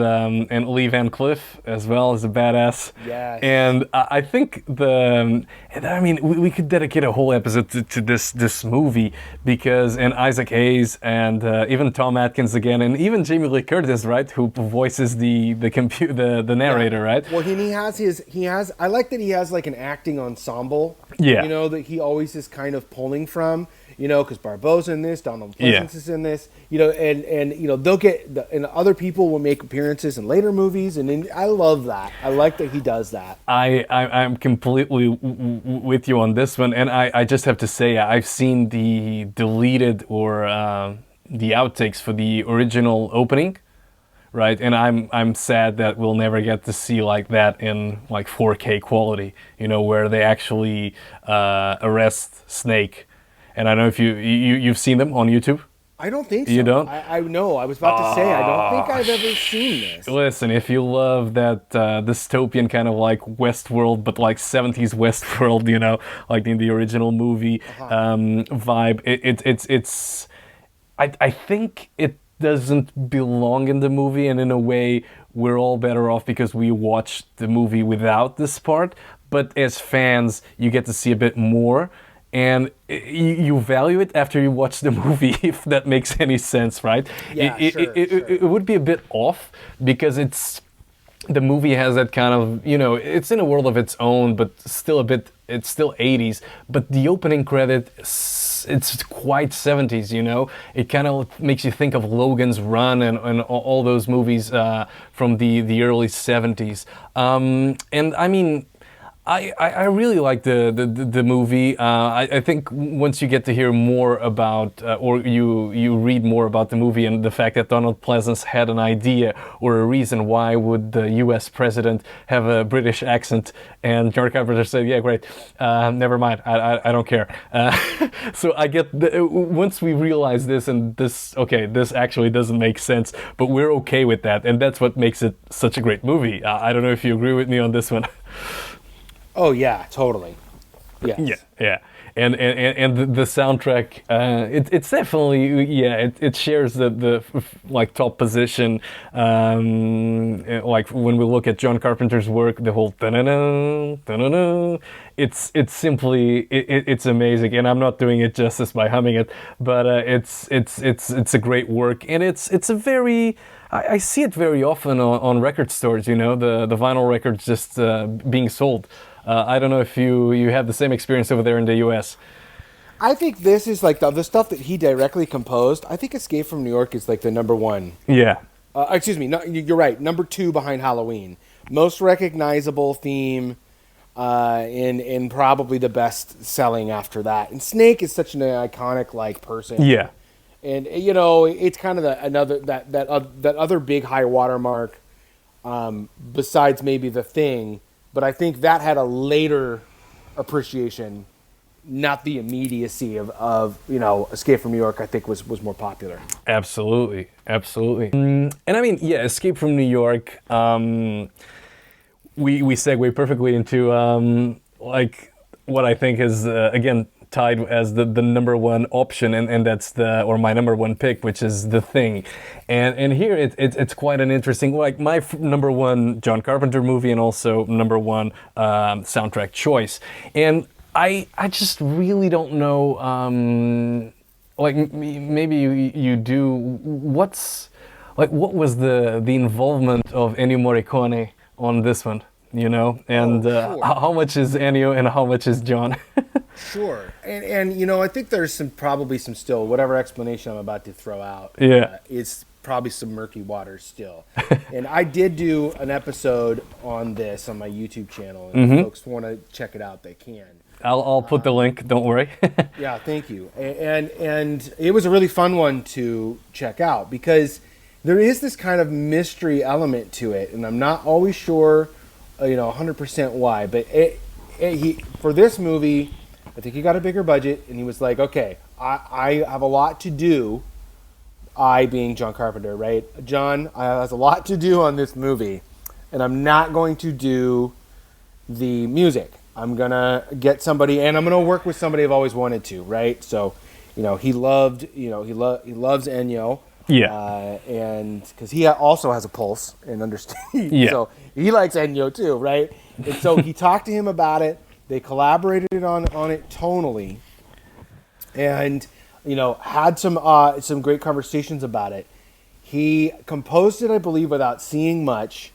Lee Van Cleef as well as a badass. Yes. And I think we could dedicate a whole episode to this movie because Isaac Hayes and even Tom Atkins again, and even Jamie Lee Curtis, right, who voices the narrator, right? Well, he has. I like that he has like an acting ensemble. Yeah. You know that he always is kind of pulling from. You know, because Barbosa in this, Donald Pleasance is in this. You know, and you know and other people will make appearances in later movies, and I love that. I like that he does that. I'm completely with you on this one, and I just have to say I've seen the deleted or the outtakes for the original opening, right? And I'm sad that we'll never get to see like that in like 4K quality. You know, where they actually arrest Snake. And I don't know if you've seen them on YouTube. I don't think so. You don't? I know. I was about to say, I don't think I've ever seen this. Listen, if you love that dystopian kind of like Westworld, but like 70s Westworld, you know, like in the original movie vibe, it's. I think it doesn't belong in the movie, and in a way, we're all better off because we watched the movie without this part. But as fans, you get to see a bit more. And you value it after you watch the movie, if that makes any sense, right? Yeah, sure. It would be a bit off because the movie has that kind of, you know, it's in a world of its own, but still it's still 80s. But the opening credit, it's quite 70s, you know? It kind of makes you think of Logan's Run and all those movies from the early 70s. And I mean, I really like the movie. I think once you get to hear more about, or you read more about the movie and the fact that Donald Pleasence had an idea or a reason why would the U.S. president have a British accent, and John Carpenter said, yeah, great, never mind, I don't care. So I get, once we realize this and this, okay, this actually doesn't make sense, but we're okay with that, and that's what makes it such a great movie. I don't know if you agree with me on this one. Oh yeah, totally. Yes. Yeah. And the soundtrack, it's definitely, yeah, it shares the like top position. Like when we look at John Carpenter's work, the whole ta-na-na, ta-na-na, it's simply it's amazing. And I'm not doing it justice by humming it, but it's a great work, and it's a very, I see it very often on record stores. You know, the vinyl records just being sold. I don't know if you have the same experience over there in the U.S. I think this is like the stuff that he directly composed. I think Escape from New York is like the number one. Yeah. Excuse me. No, you're right. Number 2 behind Halloween. Most recognizable theme, and probably the best selling after that. And Snake is such an iconic like person. Yeah. And you know, it's kind of that other big high watermark, besides maybe The Thing. But I think that had a later appreciation, not the immediacy of you know, Escape from New York, I think was more popular. Absolutely. And I mean, yeah, Escape from New York, we segue perfectly into like what I think is, again, tied as the number one option, and that's or my number one pick, which is The Thing. And here it's quite an interesting, like my number one John Carpenter movie, and also number one soundtrack choice. And I just really don't know, like maybe you do, what was the involvement of Ennio Morricone on this one, you know? And sure. How much is Ennio and how much is John? Sure, and you know, I think there's probably some still, whatever explanation I'm about to throw out. Yeah, it's probably some murky waters still. And I did do an episode on this on my YouTube channel, and if folks want to check it out, they can. I'll put the link. Don't worry. Yeah, thank you. And it was a really fun one to check out because there is this kind of mystery element to it, and I'm not always sure, you know, 100% why. But for this movie, I think he got a bigger budget, and he was like, okay, I have a lot to do. I being John Carpenter, right? John has a lot to do on this movie, and I'm not going to do the music. I'm going to get somebody, and I'm going to work with somebody I've always wanted to, right? So, you know, he loves Ennio. Yeah. And because he also has a pulse and understand. Yeah. So he likes Ennio too, right? And so he talked to him about it. They collaborated on it tonally, and you know, had some great conversations about it. He composed it, I believe, without seeing much,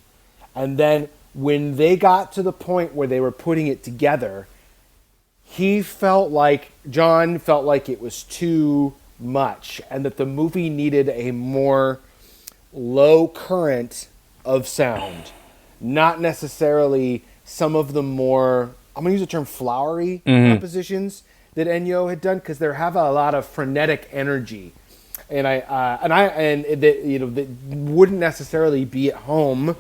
and then when they got to the point where they were putting it together, John felt like it was too much, and that the movie needed a more low current of sound, not necessarily some of the more, I'm going to use the term flowery compositions that Ennio had done, because they have a lot of frenetic energy, and that wouldn't necessarily be at home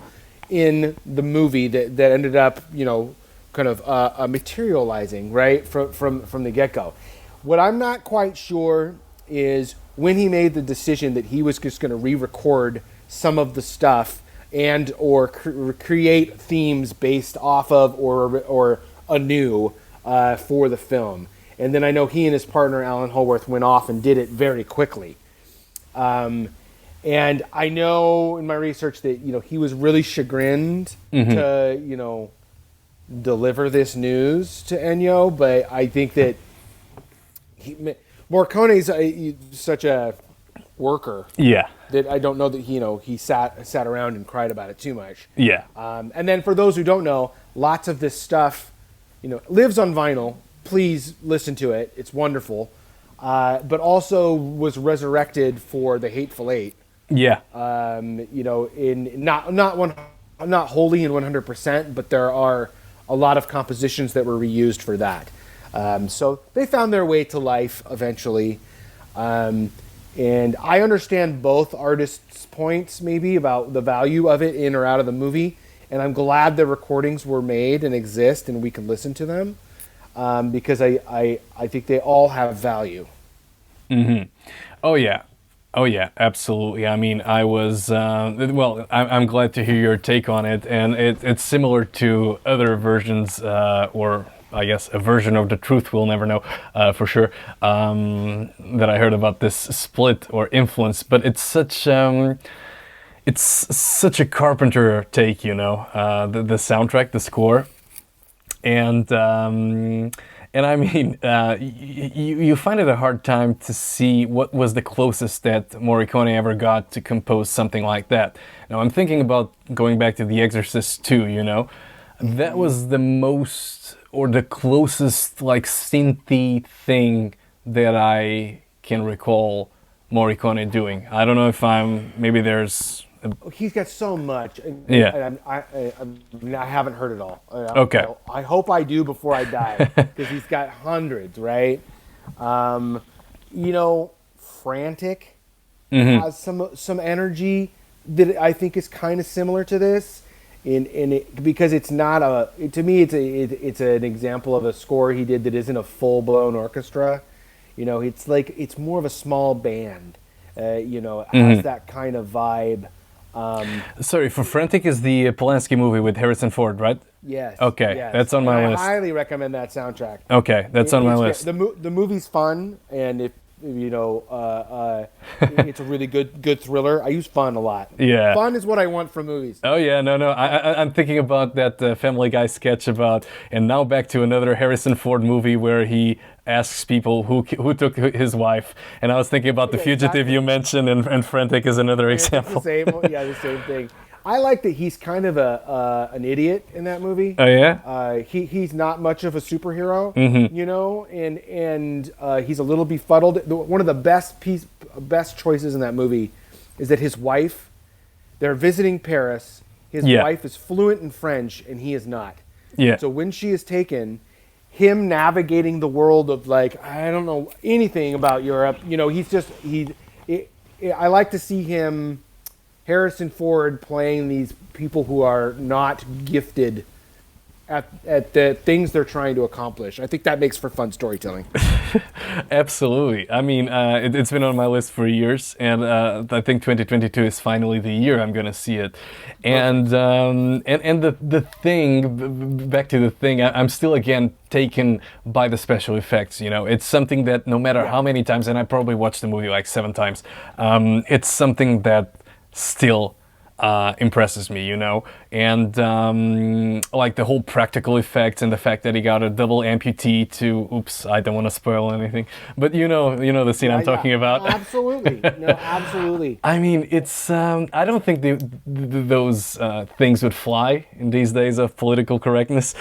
in the movie that ended up, you know, kind of materializing right from the get-go. What I'm not quite sure is when he made the decision that he was just going to re-record some of the stuff and or create themes based off of or anew for the film. And then I know he and his partner Alan Holworth went off and did it very quickly. And I know in my research that, you know, he was really chagrined to, you know, deliver this news to Ennio, but I think that Morricone's such a worker. Yeah. That I don't know that he sat around and cried about it too much. Yeah. And then for those who don't know, lots of this stuff, you know, lives on vinyl. Please listen to it; it's wonderful. But also was resurrected for the Hateful Eight. Yeah. You know, in not wholly in 100%, but there are a lot of compositions that were reused for that. So they found their way to life eventually. And I understand both artists' points maybe about the value of it in or out of the movie. And I'm glad the recordings were made and exist and we can listen to them, because I think they all have value. Mm-hmm. Oh yeah, absolutely. I mean, I was I'm glad to hear your take on it, and it's similar to other versions, or I guess a version of the truth we'll never know for sure, that I heard about this split or influence. But it's such a Carpenter take, you know, the soundtrack, the score, and I mean, you find it a hard time to see what was the closest that Morricone ever got to compose something like that. Now I'm thinking about going back to The Exorcist 2, you know, that was the most, or the closest, like, synthy thing that I can recall Morricone doing. I don't know if maybe there's... He's got so much. Yeah. I haven't heard it all. Okay. I hope I do before I die, because he's got hundreds, right? You know, Frantic has some energy that I think is kind of similar to this. Because it's not to me it's an example of a score he did that isn't a full-blown orchestra. You know, it's more of a small band. You know, it has that kind of vibe. Sorry, for Frantic is the Polanski movie with Harrison Ford, right? Yes. Okay, yes. that's on my list. I highly recommend that soundtrack. Okay, that's on my list. The movie's fun, and if you know, it's a really good thriller. I use fun a lot. Yeah, fun is what I want from movies. Oh yeah, no. I'm thinking about that Family Guy sketch about, and now back to another Harrison Ford movie where he asks people who took his wife, and I was thinking about The Fugitive you mentioned, and Frantic is another example. The same thing. I like that he's kind of an idiot in that movie. Oh yeah. He's not much of a superhero, you know, and he's a little befuddled. One of the best choices in that movie is that his wife, they're visiting Paris. His wife is fluent in French, and he is not. Yeah. So when she is taken, him navigating the world of, like, I don't know anything about Europe. You know, I like to see him, Harrison Ford, playing these people who are not gifted at the things they're trying to accomplish. I think that makes for fun storytelling. Absolutely. I mean, it's been on my list for years, and I think 2022 is finally the year I'm going to see it. And the thing, back to the thing, I'm still again taken by the special effects. You know, it's something that no matter how many times, and I probably watched the movie like 7 times, it's something that still impresses me, you know, and like the whole practical effects and the fact that he got a double amputee to, oops, I don't want to spoil anything, but you know the scene I'm talking about. Absolutely, no, absolutely. I mean, it's I don't think those things would fly in these days of political correctness,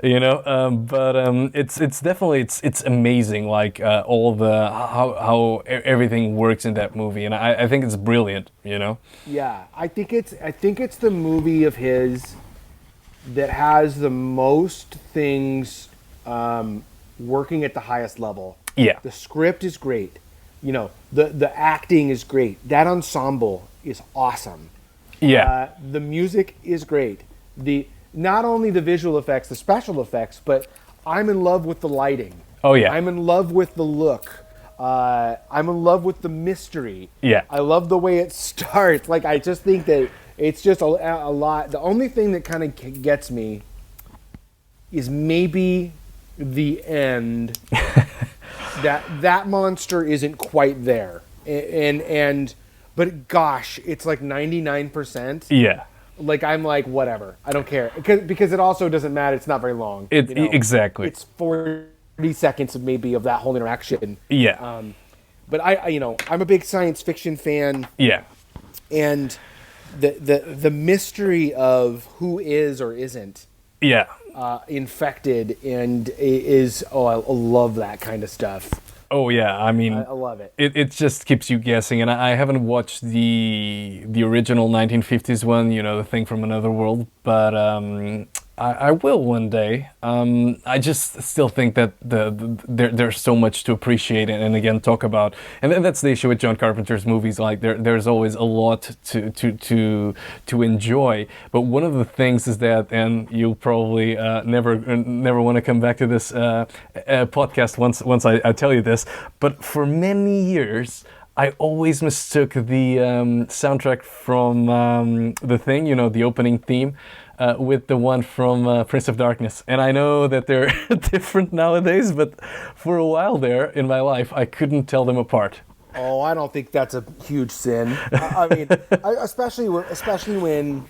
you know, but it's definitely it's amazing, like all the how everything works in that movie, and I think it's brilliant, you know. Yeah, I think it's the movie of his that has the most things working at the highest level. Yeah. The script is great. You know, the acting is great. That ensemble is awesome. Yeah. The music is great. Not only the visual effects, the special effects, but I'm in love with the lighting. Oh yeah. I'm in love with the look. I'm in love with the mystery. Yeah. I love the way it starts. Like, I just think that it's just a lot. The only thing that kind of gets me is maybe the end. that monster isn't quite there, but gosh, it's like 99%. Yeah. Like, I'm like, whatever, I don't care, because it also doesn't matter. It's not very long. Exactly. It's 40 seconds of maybe of that whole interaction. Yeah. But I'm a big science fiction fan. Yeah. And the mystery of who is or isn't infected and I love that kind of stuff. Oh yeah, I mean, I love it. It just keeps you guessing, and I haven't watched the original 1950s one, you know, The Thing from Another World, but I will one day. I just still think that there's so much to appreciate and again talk about, and that's the issue with John Carpenter's movies. Like there's always a lot to enjoy. But one of the things is that, and you'll probably never want to come back to this podcast once I tell you this. But for many years, I always mistook the soundtrack from The Thing, the opening theme, with the one from Prince of Darkness. And I know that they're different nowadays, but for a while there in my life, I couldn't tell them apart. Oh, I don't think that's a huge sin. Especially when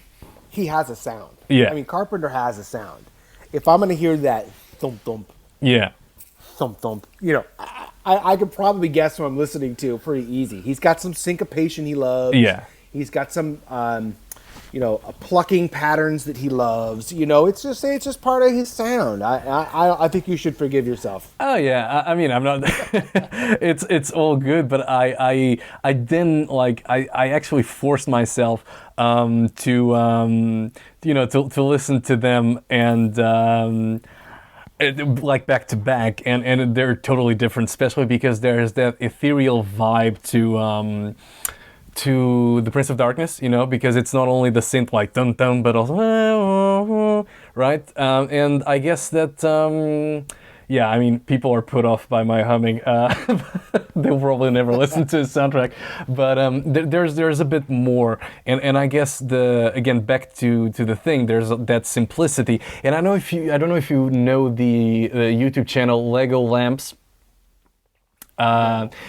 he has a sound. Yeah. I mean, Carpenter has a sound. If I'm going to hear that thump thump, Yeah. thump thump, I could probably guess what I'm listening to pretty easy. He's got some syncopation he loves. Yeah. He's got some, plucking patterns that he loves. It's just part of his sound. I think you should forgive yourself. Oh yeah, I mean I'm not. it's all good, but I didn't I actually forced myself to listen to them and. Like back to back, and they're totally different, especially because there's that ethereal vibe to the Prince of Darkness, because it's not only the synth like dun dun, but also right, and I guess that I mean people are put off by my humming. They'll probably never listen to the soundtrack, but there's a bit more, and I guess again back to The Thing, there's that simplicity, and I don't know if you know the YouTube channel Lego Lamps.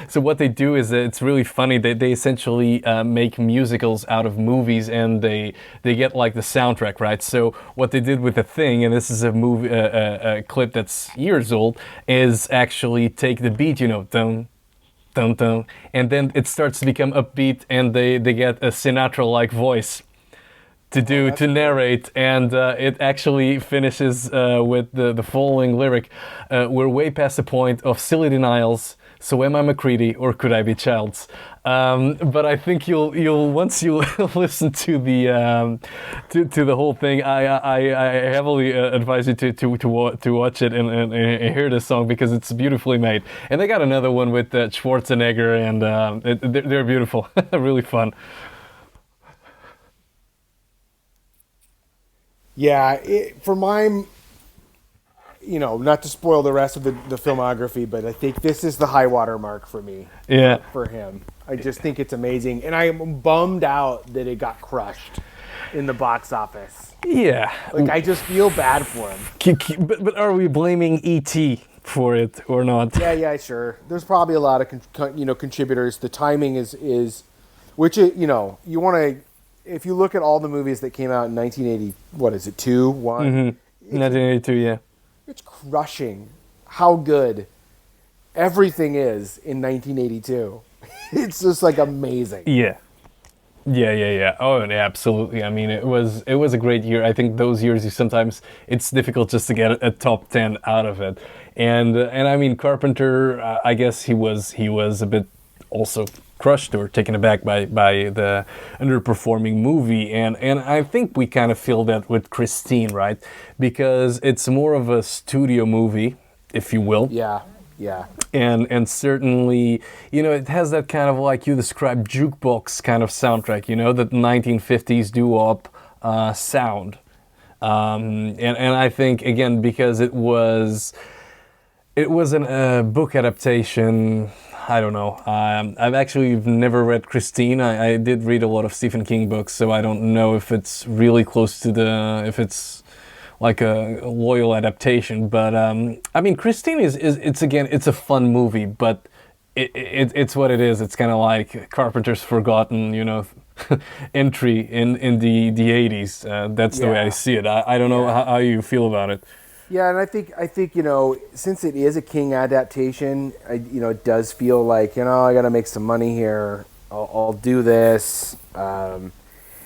So what they do is it's really funny. They essentially make musicals out of movies, and they get like the soundtrack, right? So what they did with The Thing, and this is a movie, a clip that's years old, is actually take the beat, dun dun dun, and then it starts to become upbeat, and they get a Sinatra-like voice to narrate, and it actually finishes with the following lyric: "We're way past the point of silly denials. So am I McCready or could I be Childs?" But I think you'll once you listen to the whole thing, I heavily advise you to watch it and hear this song because it's beautifully made. And they got another one with Schwarzenegger, and they're beautiful, really fun. Yeah, for mine. Not to spoil the rest of the filmography, but I think this is the high water mark for me. Yeah. For him. I just think it's amazing. And I'm bummed out that it got crushed in the box office. Yeah. I just feel bad for him. But are we blaming E.T. for it or not? Yeah, sure. There's probably a lot of contributors. The timing is which, you want to, if you look at all the movies that came out in 1980, what is it, 2, 1? Mm-hmm. 1982, yeah. It's crushing how good everything is in 1982. It's just amazing. Yeah. Oh, yeah, absolutely. I mean, it was a great year. I think those years it's difficult just to get a top 10 out of it. And I mean, Carpenter, I guess he was a bit also crushed or taken aback by the underperforming movie, and I think we kind of feel that with Christine, right? Because it's more of a studio movie, if you will. Yeah. And certainly, it has that kind of, like you described, jukebox kind of soundtrack, that 1950s doo-wop sound. And I think, again, because it was a book adaptation. I don't know. I've actually never read Christine. I did read a lot of Stephen King books, so I don't know if it's really close to if it's like a loyal adaptation. But I mean, Christine it's a fun movie, but it's what it is. It's kind of like Carpenter's forgotten, entry in the 80s. That's the way I see it. I don't know how you feel about it. Yeah, and I think since it is a King adaptation, it does feel like I got to make some money here. I'll do this, and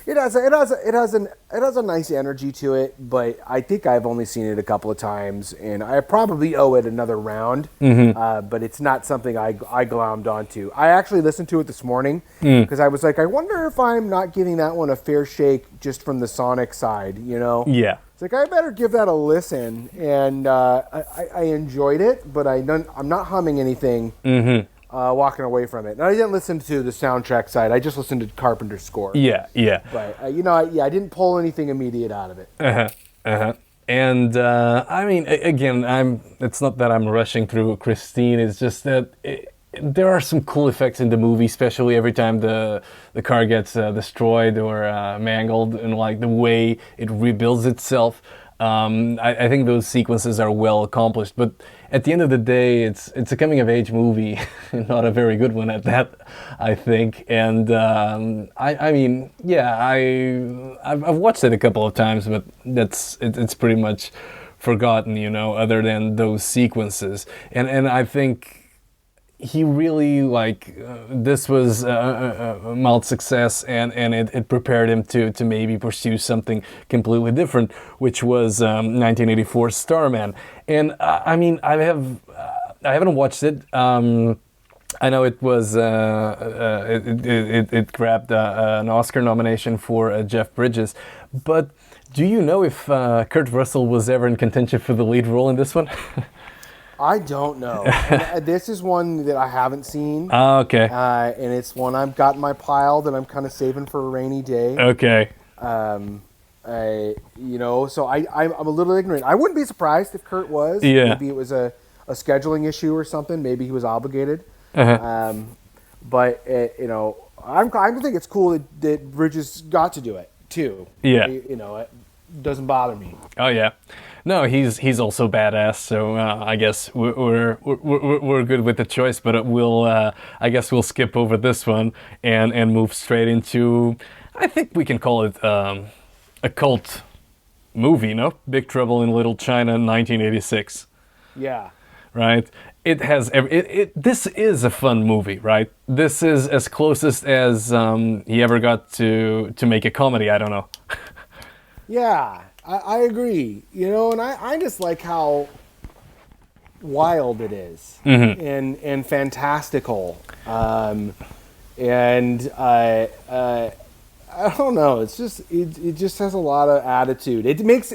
it has a nice energy to it, but I think I've only seen it a couple of times, and I probably owe it another round. But it's not something I glommed onto. I actually listened to it this morning because I was like, I wonder if I'm not giving that one a fair shake just from the Sonic side, you know? Yeah. It's like I better give that a listen, and I enjoyed it, but I'm not humming anything. Walking away from it. And I didn't listen to the soundtrack side. I just listened to Carpenter's score. Yeah. But, I didn't pull anything immediate out of it. And I mean, again, it's not that I'm rushing through Christine. It's just that there are some cool effects in the movie, especially every time the car gets destroyed or mangled, and like the way it rebuilds itself. I think those sequences are well accomplished, but at the end of the day, it's a coming of age movie, not a very good one at that, I think. And I mean, yeah, I've watched it a couple of times, but it's pretty much forgotten, you know, other than those sequences. And I think he really this was a mild success, and it prepared him to maybe pursue something completely different, which was 1984's Starman. And I mean, I haven't watched it. I know it was it grabbed an Oscar nomination for Jeff Bridges, but do you know if Kurt Russell was ever in contention for the lead role in this one? I don't know. This is one that I haven't seen. Oh, okay. And it's one I've got in my pile that I'm kind of saving for a rainy day. Okay. So I'm a little ignorant. I wouldn't be surprised if Kurt was. Yeah. Maybe it was a scheduling issue or something. Maybe he was obligated. Uh-huh. I think it's cool that Bridges got to do it too. Yeah. It doesn't bother me. Oh yeah. No, he's also badass. So I guess we're good with the choice. But I guess we'll skip over this one and move straight into, I think we can call it a cult movie. No, Big Trouble in Little China, 1986. Yeah. Right. It has this is a fun movie, right? This is as closest as he ever got to make a comedy. I don't know. Yeah. I agree, and I just like how wild it is and fantastical, and I don't know. It's just it just has a lot of attitude. It makes.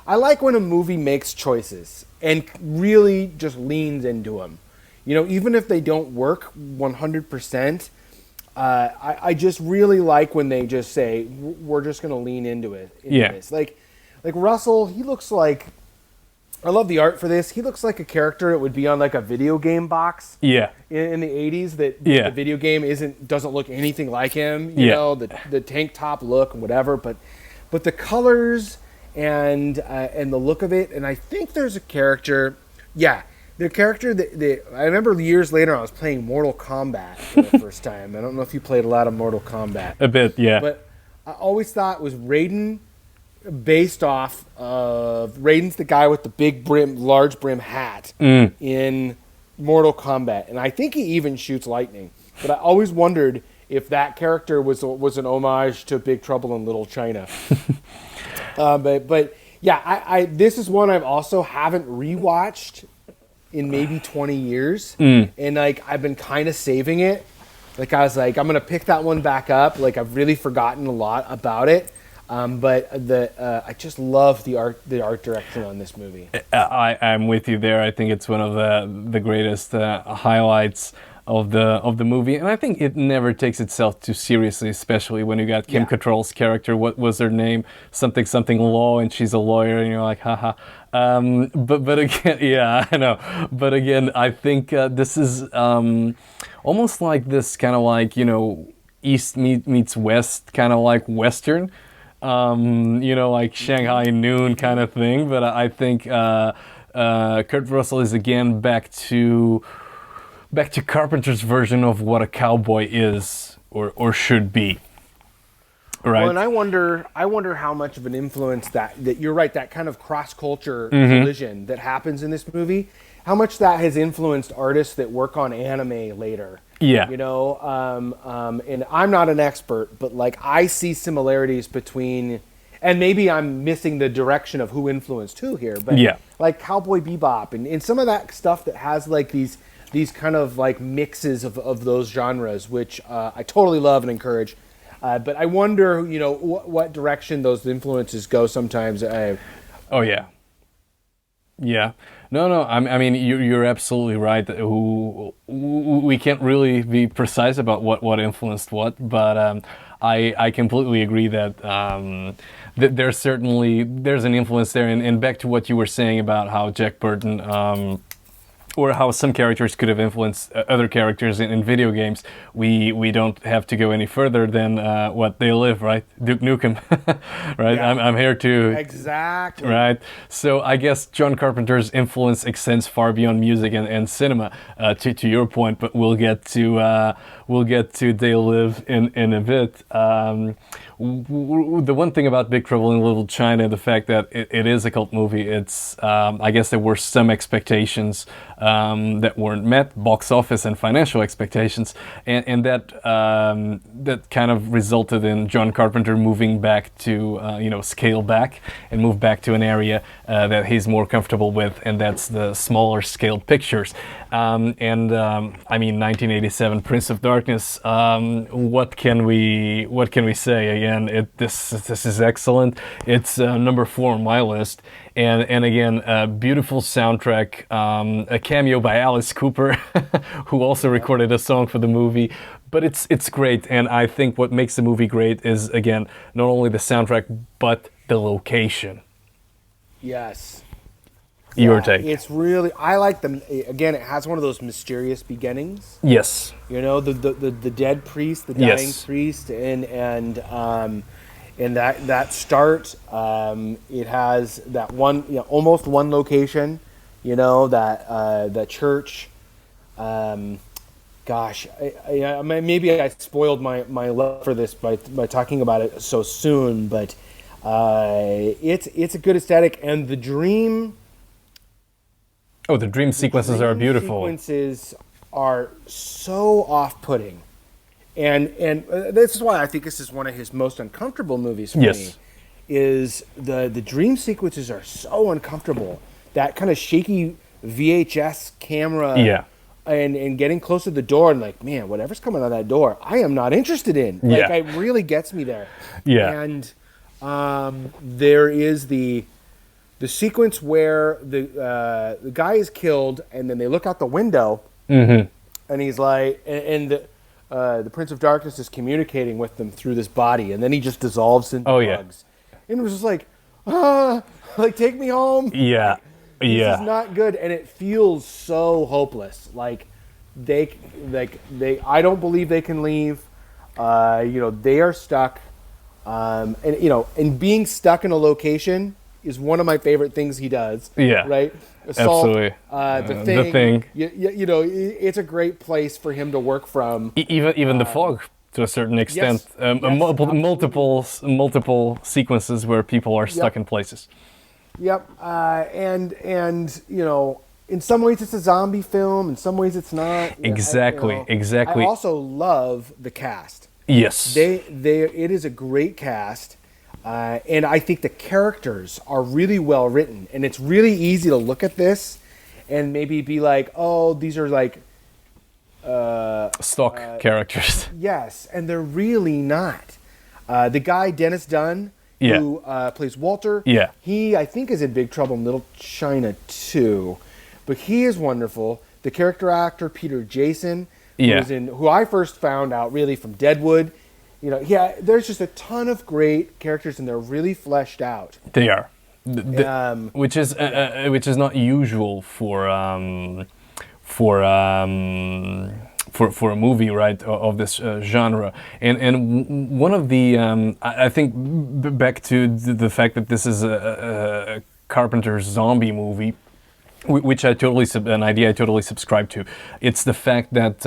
I like when a movie makes choices and really just leans into them, even if they don't work 100%. I just really like when they just say we're just going to lean into it. This. Like Russell, he looks like. I love the art for this. He looks like a character that would be on like a video game box. Yeah. In the 80s, that the video game doesn't look anything like him. You know, the tank top look and whatever, but the colors and the look of it, and I think there's a character. Yeah. The character that I remember years later, I was playing Mortal Kombat for the first time. I don't know if you played a lot of Mortal Kombat. A bit, yeah. But I always thought it was Raiden, based off of Raiden's the guy with the large brim hat in Mortal Kombat, and I think he even shoots lightning. But I always wondered if that character was an homage to Big Trouble in Little China. But yeah, I this is one I've also haven't rewatched in maybe 20 years, and like I've been kind of saving it. Like I was like, I'm gonna pick that one back up. Like I've really forgotten a lot about it, but I just love the art direction on this movie. I'm with you there. I think it's one of the greatest highlights of the movie, and I think it never takes itself too seriously, especially when you got Kim Cattrall's character. What was her name? Something Law, and she's a lawyer, and you're like, haha. But again, yeah, I know. But again, I think this is almost like this kind of like, East meets West, kind of like Western, like Shanghai Noon kind of thing. But I think Kurt Russell is again back to Carpenter's version of what a cowboy is or should be. Right. Well, and I wonder how much of an influence that you're right, that kind of cross culture Mm-hmm. collision that happens in this movie, how much that has influenced artists that work on anime later. Yeah. You know, and I'm not an expert, but like I see similarities between, and maybe I'm missing the direction of who influenced who here, but Yeah. like Cowboy Bebop and some of that stuff that has like these kind of like mixes of those genres, which I totally love and encourage. But I wonder, you know, what direction those influences go sometimes. Oh yeah. Yeah. No. I mean, you're absolutely right. We can't really be precise about what influenced what, but I completely agree that there's an influence there. And back to what you were saying about how Jack Burton. Or how some characters could have influenced other characters in video games. We don't have to go any further than what They Live, right? Duke Nukem, right? Yeah. I'm here to Exactly. right. So I guess John Carpenter's influence extends far beyond music and cinema. To your point, but we'll get to They Live in a bit. The one thing about Big Trouble in Little China, the fact that it is a cult movie, it's I guess there were some expectations that weren't met, box office and financial expectations, and that kind of resulted in John Carpenter moving back to scale back and move back to an area that he's more comfortable with, and that's the smaller scaled pictures. I mean, 1987, Prince of Darkness. What can we say? Again, this is excellent. It's number 4 on my list, and again, a beautiful soundtrack, a cameo by Alice Cooper, who also recorded a song for the movie. But it's great, and I think what makes the movie great is, again, not only the soundtrack but the location. Yes. Your take. It's really, I like them. Again, it has one of those mysterious beginnings. Yes. You know, the dead priest, the dying priest, and that start. It has that one, almost one location. You know, that church. Gosh, maybe I spoiled my love for this by talking about it so soon, but it's a good aesthetic, and the dream. Oh, the dream sequences are beautiful. Sequences are so off-putting, and this is why I think this is one of his most uncomfortable movies for me. Is the dream sequences are so uncomfortable. That kind of shaky VHS camera, and getting close to the door, and like, man, whatever's coming out of that door, I am not interested in. Like, it really gets me there. Yeah, and there is the sequence where the guy is killed, and then they look out the window, and he's like, and the Prince of Darkness is communicating with them through this body, and then he just dissolves into bugs. And it was just like, like, take me home. Yeah, this is not good, and it feels so hopeless. Like they, I don't believe they can leave. They are stuck, and being stuck in a location is one of my favorite things he does. Yeah. Right? Assault, absolutely. The Thing. It's a great place for him to work from. Even The Fog, to a certain extent. Multiple sequences where people are stuck in places. Yep. And in some ways it's a zombie film. In some ways it's not. Exactly. I also love the cast. Yes. It is a great cast. And I think the characters are really well written, and it's really easy to look at this and maybe be like, oh, these are like stock characters. Yes, and they're really not. The guy Dennis Dunn, who plays Walter, he I think is in Big Trouble in Little China too, but he is wonderful. The character actor Peter Jason, who I first found out really from Deadwood. There's just a ton of great characters, and they're really fleshed out. They are, which is not usual for a movie, right, of this genre. And one of the I think back to the fact that this is a Carpenter zombie movie. which I totally an idea I totally subscribe to. It's the fact that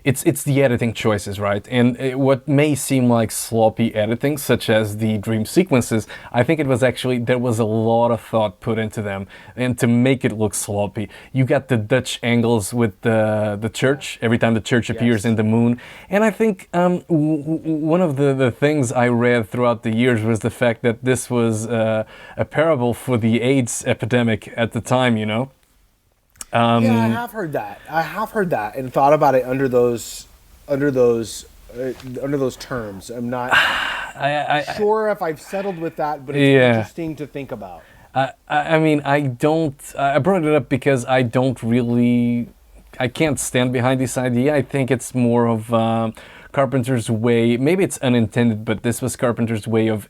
it's the editing choices, right? And what may seem like sloppy editing, such as the dream sequences, I think it was actually there was a lot of thought put into them, and to make it look sloppy. You got the Dutch angles with the church every time the church appears in the moon, and I think one of the things I read throughout the years was the fact that this was a parable for the AIDS epidemic at the time, you know. Yeah, I have heard that. And thought about it under those terms. I'm not sure if I've settled with that, but it's interesting to think about. I mean, I brought it up because I can't stand behind this idea. I think it's more of Carpenter's way. Maybe it's unintended, but this was Carpenter's way of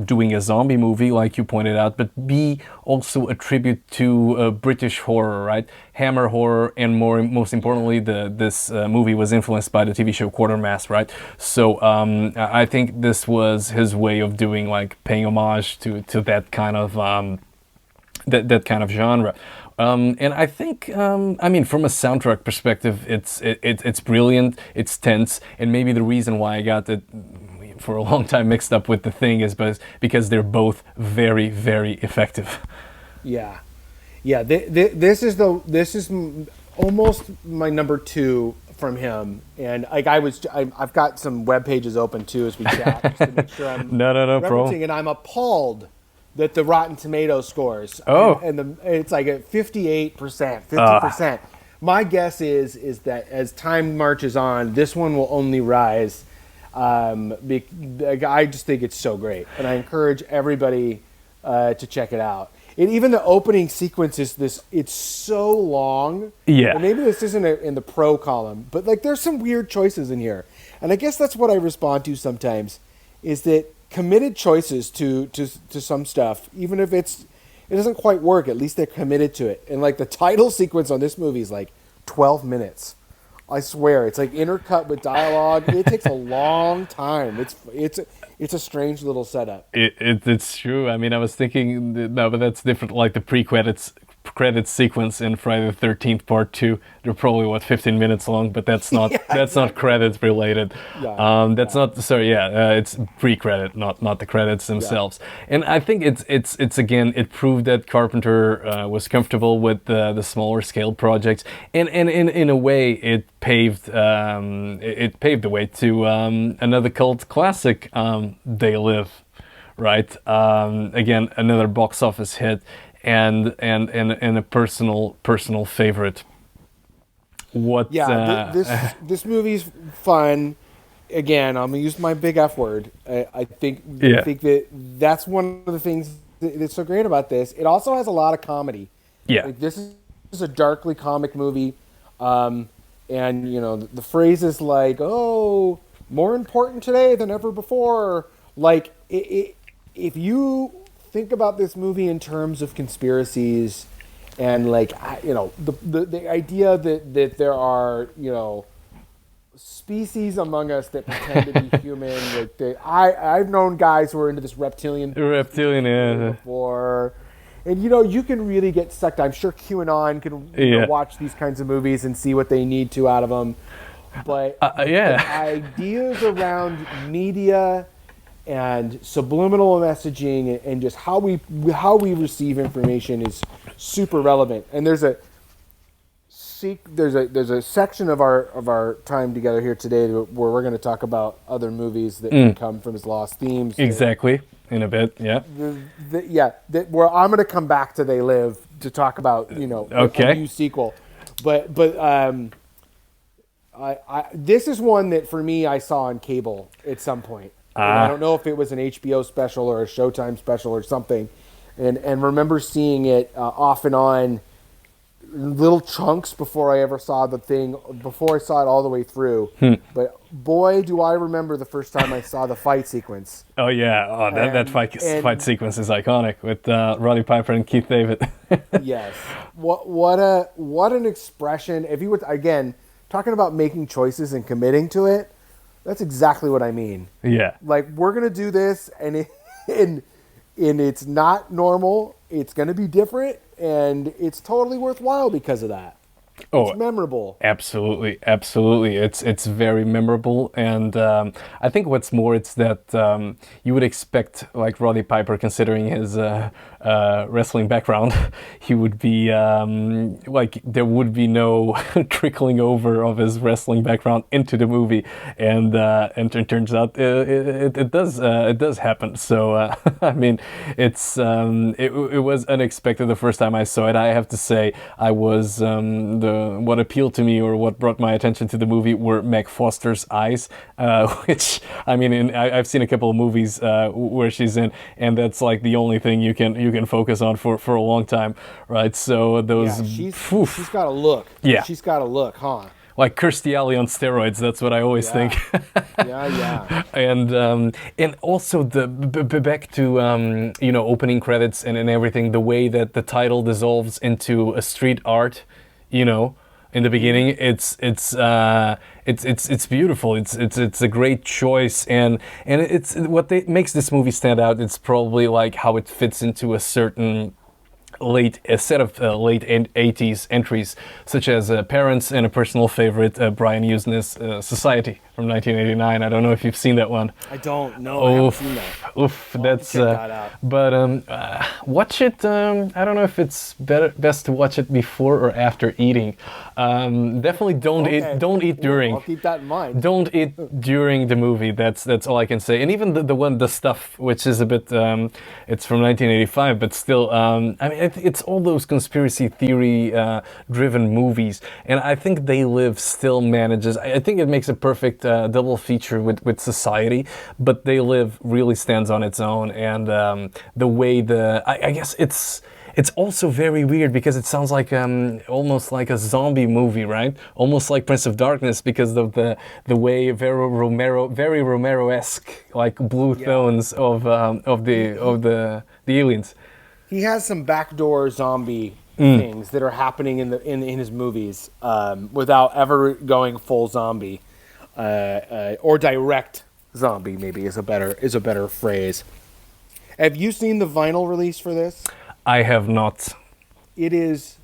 doing a zombie movie, like you pointed out, but B, also a tribute to British horror, right? Hammer horror, and most importantly, this movie was influenced by the TV show Quatermass, right? So I think this was his way of doing, like, paying homage to that kind of that kind of genre. And I think, I mean, from a soundtrack perspective, it's brilliant, it's tense, and maybe the reason why I got it for a long time mixed up with The Thing is because they're both very, very effective. Yeah. This is almost my number 2 from him, and like I've got some web pages open too as we chat, just to make sure I'm no referencing, problem. and I'm appalled that the Rotten Tomato scores. And it's like at 58%, 50%. My guess is that as time marches on, this one will only rise. I just think it's so great, and I encourage everybody to check it out. And even the opening sequence it's so long. Yeah. And maybe this isn't in the pro column, but like there's some weird choices in here. And I guess that's what I respond to sometimes, is that committed choices to some stuff, even if it doesn't quite work, at least they're committed to it. And like the title sequence on this movie is like 12 minutes. I swear, it's like intercut with dialogue. It takes a long time. It's a strange little setup. It's true. I mean, I was thinking, no, but that's different. Like the pre-credits sequence in Friday the 13th Part 2, they're probably 15 minutes long, but that's not not credits related. It's pre-credit, not the credits themselves. And I think it's again, it proved that Carpenter was comfortable with the smaller scale projects, and in a way it paved the way to another cult classic, They Live, right? Again, another box office hit. And a personal favorite. This movie's fun. Again, I'm gonna use my big F word. I think that's one of the things that's so great about this. It also has a lot of comedy. Yeah, like, this is a darkly comic movie, and you know the phrases like "oh, more important today than ever before." Like if you think about this movie in terms of conspiracies, and like the idea that there are species among us that pretend to be human. Like I've known guys who are into this reptilian before, and you can really get sucked. I'm sure QAnon can watch these kinds of movies and see what they need to out of them, but the ideas around media and subliminal messaging and just how we receive information is super relevant. And there's a section of our time together here today where we're going to talk about other movies that can come from his lost themes. Exactly, in a bit, yeah. Where I'm going to come back to They Live to talk about a new sequel, but this is one that for me I saw on cable at some point. I don't know if it was an HBO special or a Showtime special or something, and remember seeing it off and on, little chunks before I ever saw before I saw it all the way through. But boy, do I remember the first time I saw the fight sequence. Oh yeah, that fight sequence is iconic with Roddy Piper and Keith David. Yes, what an expression! If you were again talking about making choices and committing to it. That's exactly what I mean. Yeah. Like, we're going to do this, and and it's not normal. It's going to be different, and it's totally worthwhile because of that. Oh, it's memorable. Absolutely, absolutely. It's very memorable, and I think what's more, it's that you would expect, like Roddy Piper, considering his wrestling background, he would be like there would be no trickling over of his wrestling background into the movie, and it turns out it does happen. So I mean, it was unexpected the first time I saw it. I have to say, I was what appealed to me, or what brought my attention to the movie, were Meg Foster's eyes, which I mean, I've seen a couple of movies where she's in, and that's like the only thing you can focus on for a long time, right? So those, she's got a look. Yeah, she's got a look, huh? Like Kirstie Alley on steroids. That's what I always think. Yeah. And also back to opening credits and everything. The way that the title dissolves into a street art, in the beginning, it's beautiful. It's a great choice, and it's what makes this movie stand out. It's probably like how it fits into a certain set of late 80s entries, such as Parents and a personal favorite, Brian Usner's Society from 1989. I don't know if you've seen that one. I don't know. I haven't seen that. That's check that out. But watch it. I don't know if it's best to watch it before or after eating. Definitely don't eat during. I'll keep that in mind. Don't eat during the movie. That's all I can say. And even the stuff, which is a bit, it's from 1985, but still, I mean, it's all those conspiracy theory driven movies, and I think They Live still manages. I think it makes a perfect double feature with Society, but They Live really stands on its own, and the way I guess it's also very weird because it sounds like almost like a zombie movie, right? Almost like Prince of Darkness, because of the way very Romero-esque, like blue tones of the aliens. He has some backdoor zombie things that are happening in his movies without ever going full zombie, or direct zombie. Maybe is a better phrase. Have you seen the vinyl release for this? I have not. It is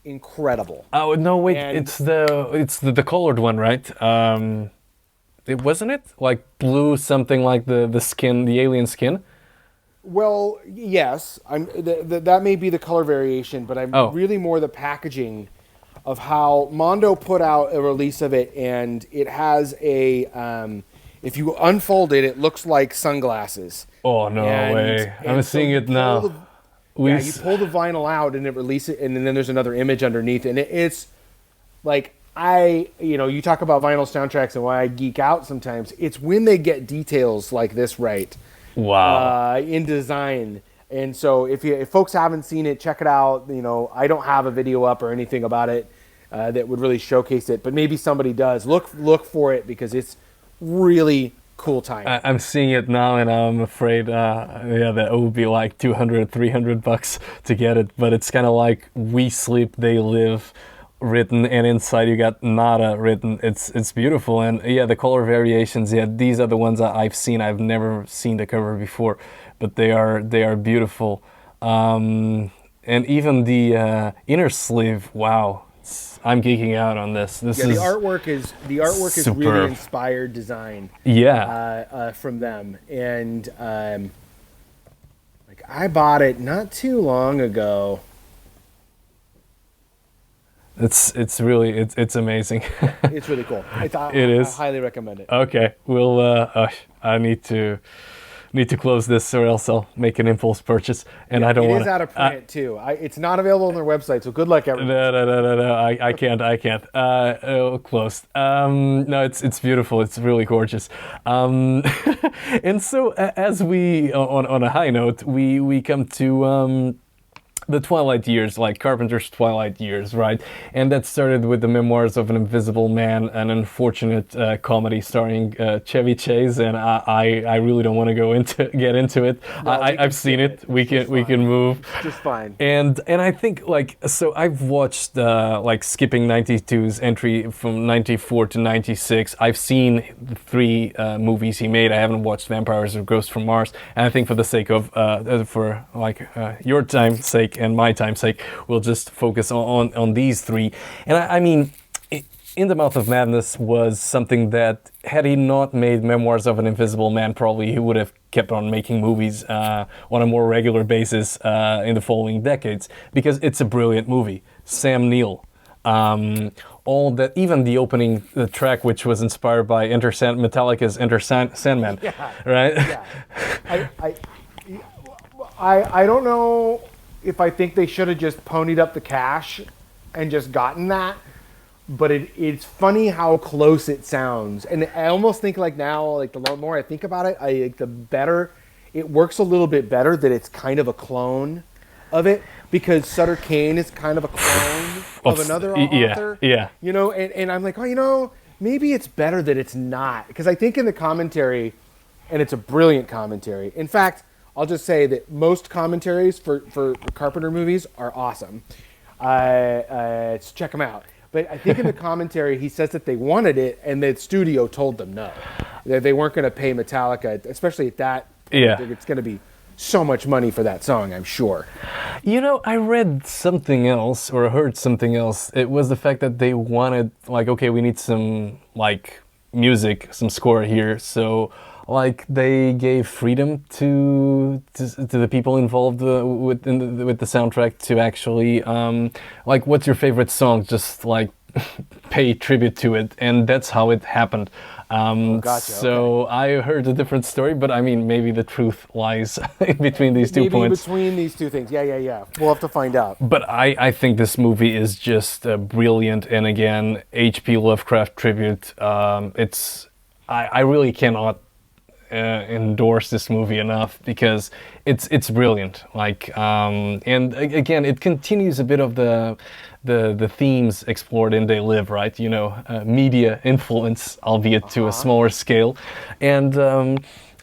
incredible. Oh no! Wait, it's the colored one, right? It wasn't it like blue, something like the skin, the alien skin. Well, yes, that may be the color variation, but I'm really more the packaging of how Mondo put out a release of it, and it has a. If you unfold it, it looks like sunglasses. Oh no way! I'm seeing it now. You pull the vinyl out and it releases it, and then there's another image underneath, and it's like you talk about vinyl soundtracks and why I geek out sometimes. It's when they get details like this right. Wow. In design. And so if folks haven't seen it, check it out. I don't have a video up or anything about it that would really showcase it, but maybe somebody does. Look for it because it's really cool time. I'm seeing it now, and I'm afraid that it would be like $200-$300 to get it, but it's kind of like We Sleep, They Live written, and inside you got Nada written. It's beautiful, and the color variations, these are the ones that I've seen. I've never seen the cover before, but they are beautiful, and even the inner sleeve, wow, I'm geeking out on this. The artwork is really inspired design from them, and I bought it not too long ago. It's really amazing. It's really cool. It is. I highly recommend it. Okay, we'll. I need to close this, or else I'll make an impulse purchase, and I don't want. It is out of print too. It's not available on their website, so good luck, everyone. No. I can't. Closed. No, it's beautiful. It's really gorgeous. And so, as we on a high note, we come to the Twilight years, like Carpenter's Twilight years, right? And that started with the Memoirs of an Invisible Man, an unfortunate comedy starring Chevy Chase, and I really don't want to get into it. No, I've seen it. We can move. It's just fine. And I think like so I've watched like skipping 92's entry from 94 to 96. I've seen the 3 movies he made. I haven't watched Vampires or Ghosts from Mars, and I think for the sake of for like your time's sake and my time's sake, we'll just focus on these 3. And I mean, In the Mouth of Madness was something that, had he not made Memoirs of an Invisible Man, probably he would have kept on making movies on a more regular basis in the following decades, because it's a brilliant movie. Sam Neill, all that, even the opening track, which was inspired by Metallica's Enter Sandman, right? Yeah. I don't know if I think they should have just ponied up the cash and just gotten that, but it's funny how close it sounds. And I almost think like now, like the more I think about it, the better, it works a little bit better that it's kind of a clone of it, because Sutter Kane is kind of a clone of another author. Yeah. You know, and I'm like, maybe it's better that it's not. Because I think in the commentary, and it's a brilliant commentary. In fact, I'll just say that most commentaries for Carpenter movies are awesome. So check them out. But I think in the commentary, he says that they wanted it, and the studio told them no. That they weren't going to pay Metallica, especially at that. Yeah. It's going to be so much money for that song, I'm sure. You know, I read something else, or heard something else. It was the fact that they wanted, like, okay, we need some, like, music, some score here, so... Like, they gave freedom to the people involved with the soundtrack to actually, like, what's your favorite song? Just, like, pay tribute to it. And that's how it happened. Gotcha. So okay. I heard a different story, but I mean, maybe the truth lies in between these 2 points. Maybe between these 2 things. Yeah. We'll have to find out. But I think this movie is just brilliant. And again, H.P. Lovecraft tribute. I really cannot endorse this movie enough, because it's brilliant. Like, and again, it continues a bit of the themes explored in They Live, right? You know, media influence, albeit to a smaller scale, and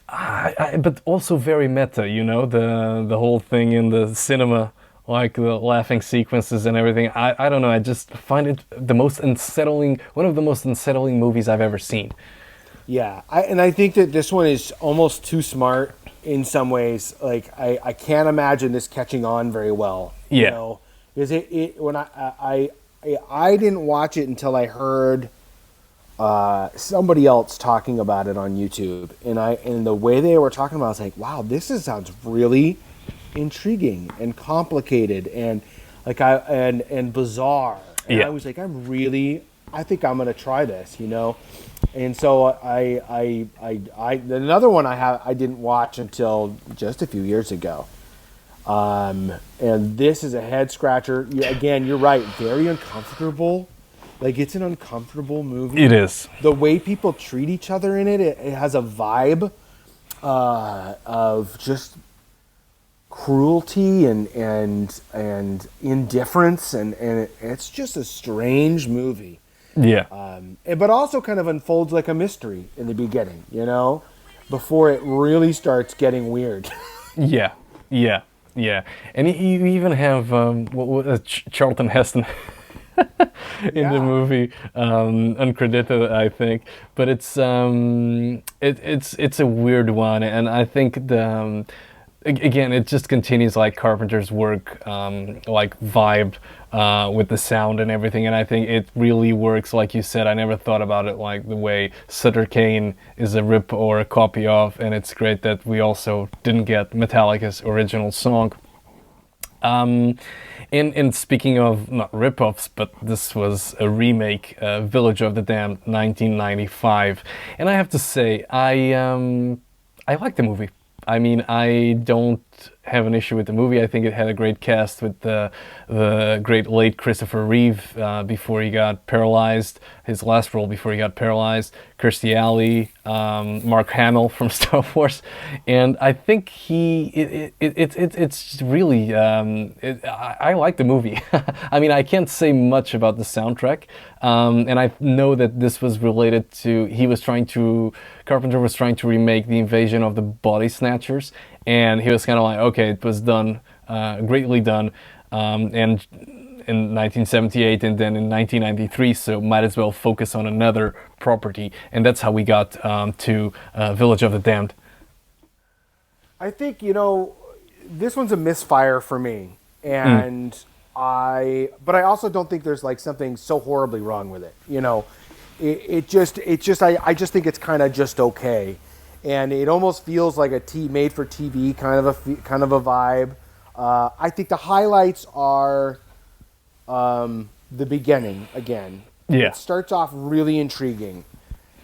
but also very meta. You know, the whole thing in the cinema, like the laughing sequences and everything. I don't know. I just find it one of the most unsettling movies I've ever seen. Yeah, I think that this one is almost too smart in some ways. Like, I can't imagine this catching on very well. Yeah. You know, because when I didn't watch it until I heard somebody else talking about it on YouTube, and the way they were talking about it, I was like, wow, sounds really intriguing and complicated and like and bizarre. And I was like, I think I'm gonna try this, you know. And so another one I didn't watch until just a few years ago. And this is a head scratcher. Again, you're right. Very uncomfortable. Like, it's an uncomfortable movie. It is. The way people treat each other in it has a vibe of just cruelty and indifference, and it's just a strange movie. Yeah. But also kind of unfolds like a mystery in the beginning, you know, before it really starts getting weird. Yeah. And you even have Charlton Heston in the movie, uncredited, I think. But it's a weird one, and I think again, it just continues like Carpenter's work, like vibed with the sound and everything, and I think it really works. Like you said, I never thought about it like the way Sutter Kane is a rip or a copy of, and it's great that we also didn't get Metallica's original song. And speaking of not rip-offs, but this was a remake, Village of the Damned, 1995, and I have to say, I like the movie. I mean, I don't have an issue with the movie. I think it had a great cast with the great late Christopher Reeve before he got paralyzed, his last role before he got paralyzed, Kirstie Alley, Mark Hamill from Star Wars, and I think it's really I like the movie. I mean, I can't say much about the soundtrack, and I know that this was related to Carpenter was trying to remake The Invasion of the Body Snatchers, and he was kind of like, okay, it was done, greatly done, and in 1978 and then in 1993, so might as well focus on another property, and that's how we got to Village of the Damned. I think, this one's a misfire for me, and I also don't think there's like something so horribly wrong with it. I just think it's kind of just okay, and it almost feels like a made for TV kind of a vibe. I think the highlights are the beginning again. Yeah. It starts off really intriguing,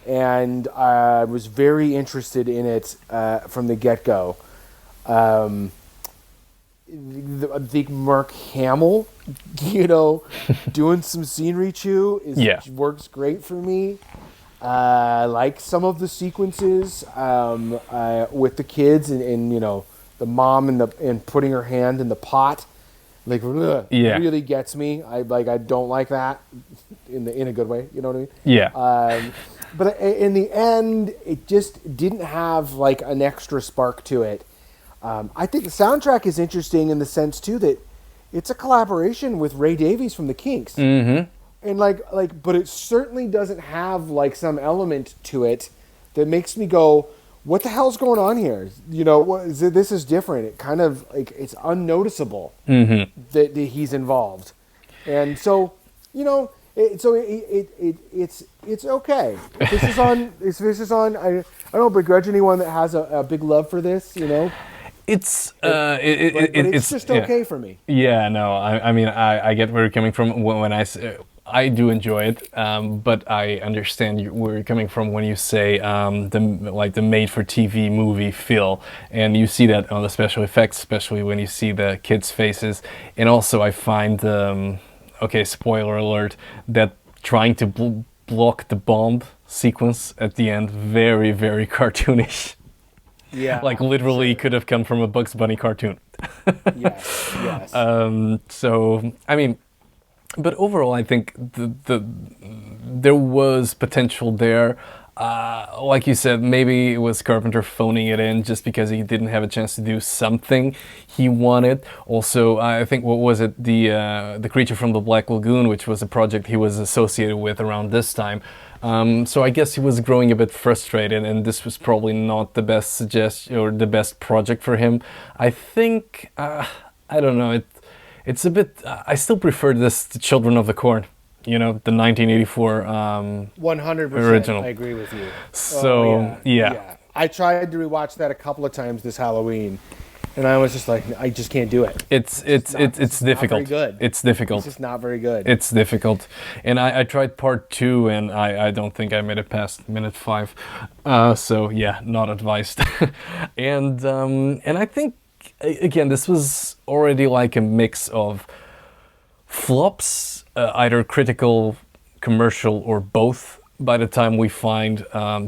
and I was very interested in it from the get-go. I think Mark Hamill, doing some scenery chew works great for me. I like some of the sequences with the kids and the mom and putting her hand in the pot, really gets me. I don't like that in a good way. You know what I mean? Yeah. But in the end, it just didn't have like an extra spark to it. I think the soundtrack is interesting in the sense too that it's a collaboration with Ray Davies from the Kinks, and but it certainly doesn't have like some element to it that makes me go, "What the hell's going on here?" This is different. It kind of like it's unnoticeable that he's involved, and so it's okay. If this is on. I don't begrudge anyone that has a big love for this. It's it's just okay for me. Yeah, no, I mean, I get where you're coming from when I do enjoy it, but I understand where you're coming from when you say the made-for-TV movie feel, and you see that on the special effects, especially when you see the kids' faces, and also I find, spoiler alert, that trying to block the bomb sequence at the end very, very cartoonish. Yeah, literally could have come from a Bugs Bunny cartoon. Yes. So I mean, but overall, I think there was potential there. Like you said, maybe it was Carpenter phoning it in just because he didn't have a chance to do something he wanted. Also, I think what was it, the Creature from the Black Lagoon, which was a project he was associated with around this time. So I guess he was growing a bit frustrated, and this was probably not the best suggestion or the best project for him. I think I don't know. It's a bit. I still prefer this to Children of the Corn. The 1984 100% original. I agree with you. So yeah. I tried to rewatch that a couple of times this Halloween, and I was just like, I just can't do it. It's difficult. Not very good. It's difficult. It's just not very good. It's difficult. And I tried part 2, and I don't think I made it past minute 5. So yeah, not advised. and I think again this was already like a mix of flops, either critical, commercial, or both. By the time we find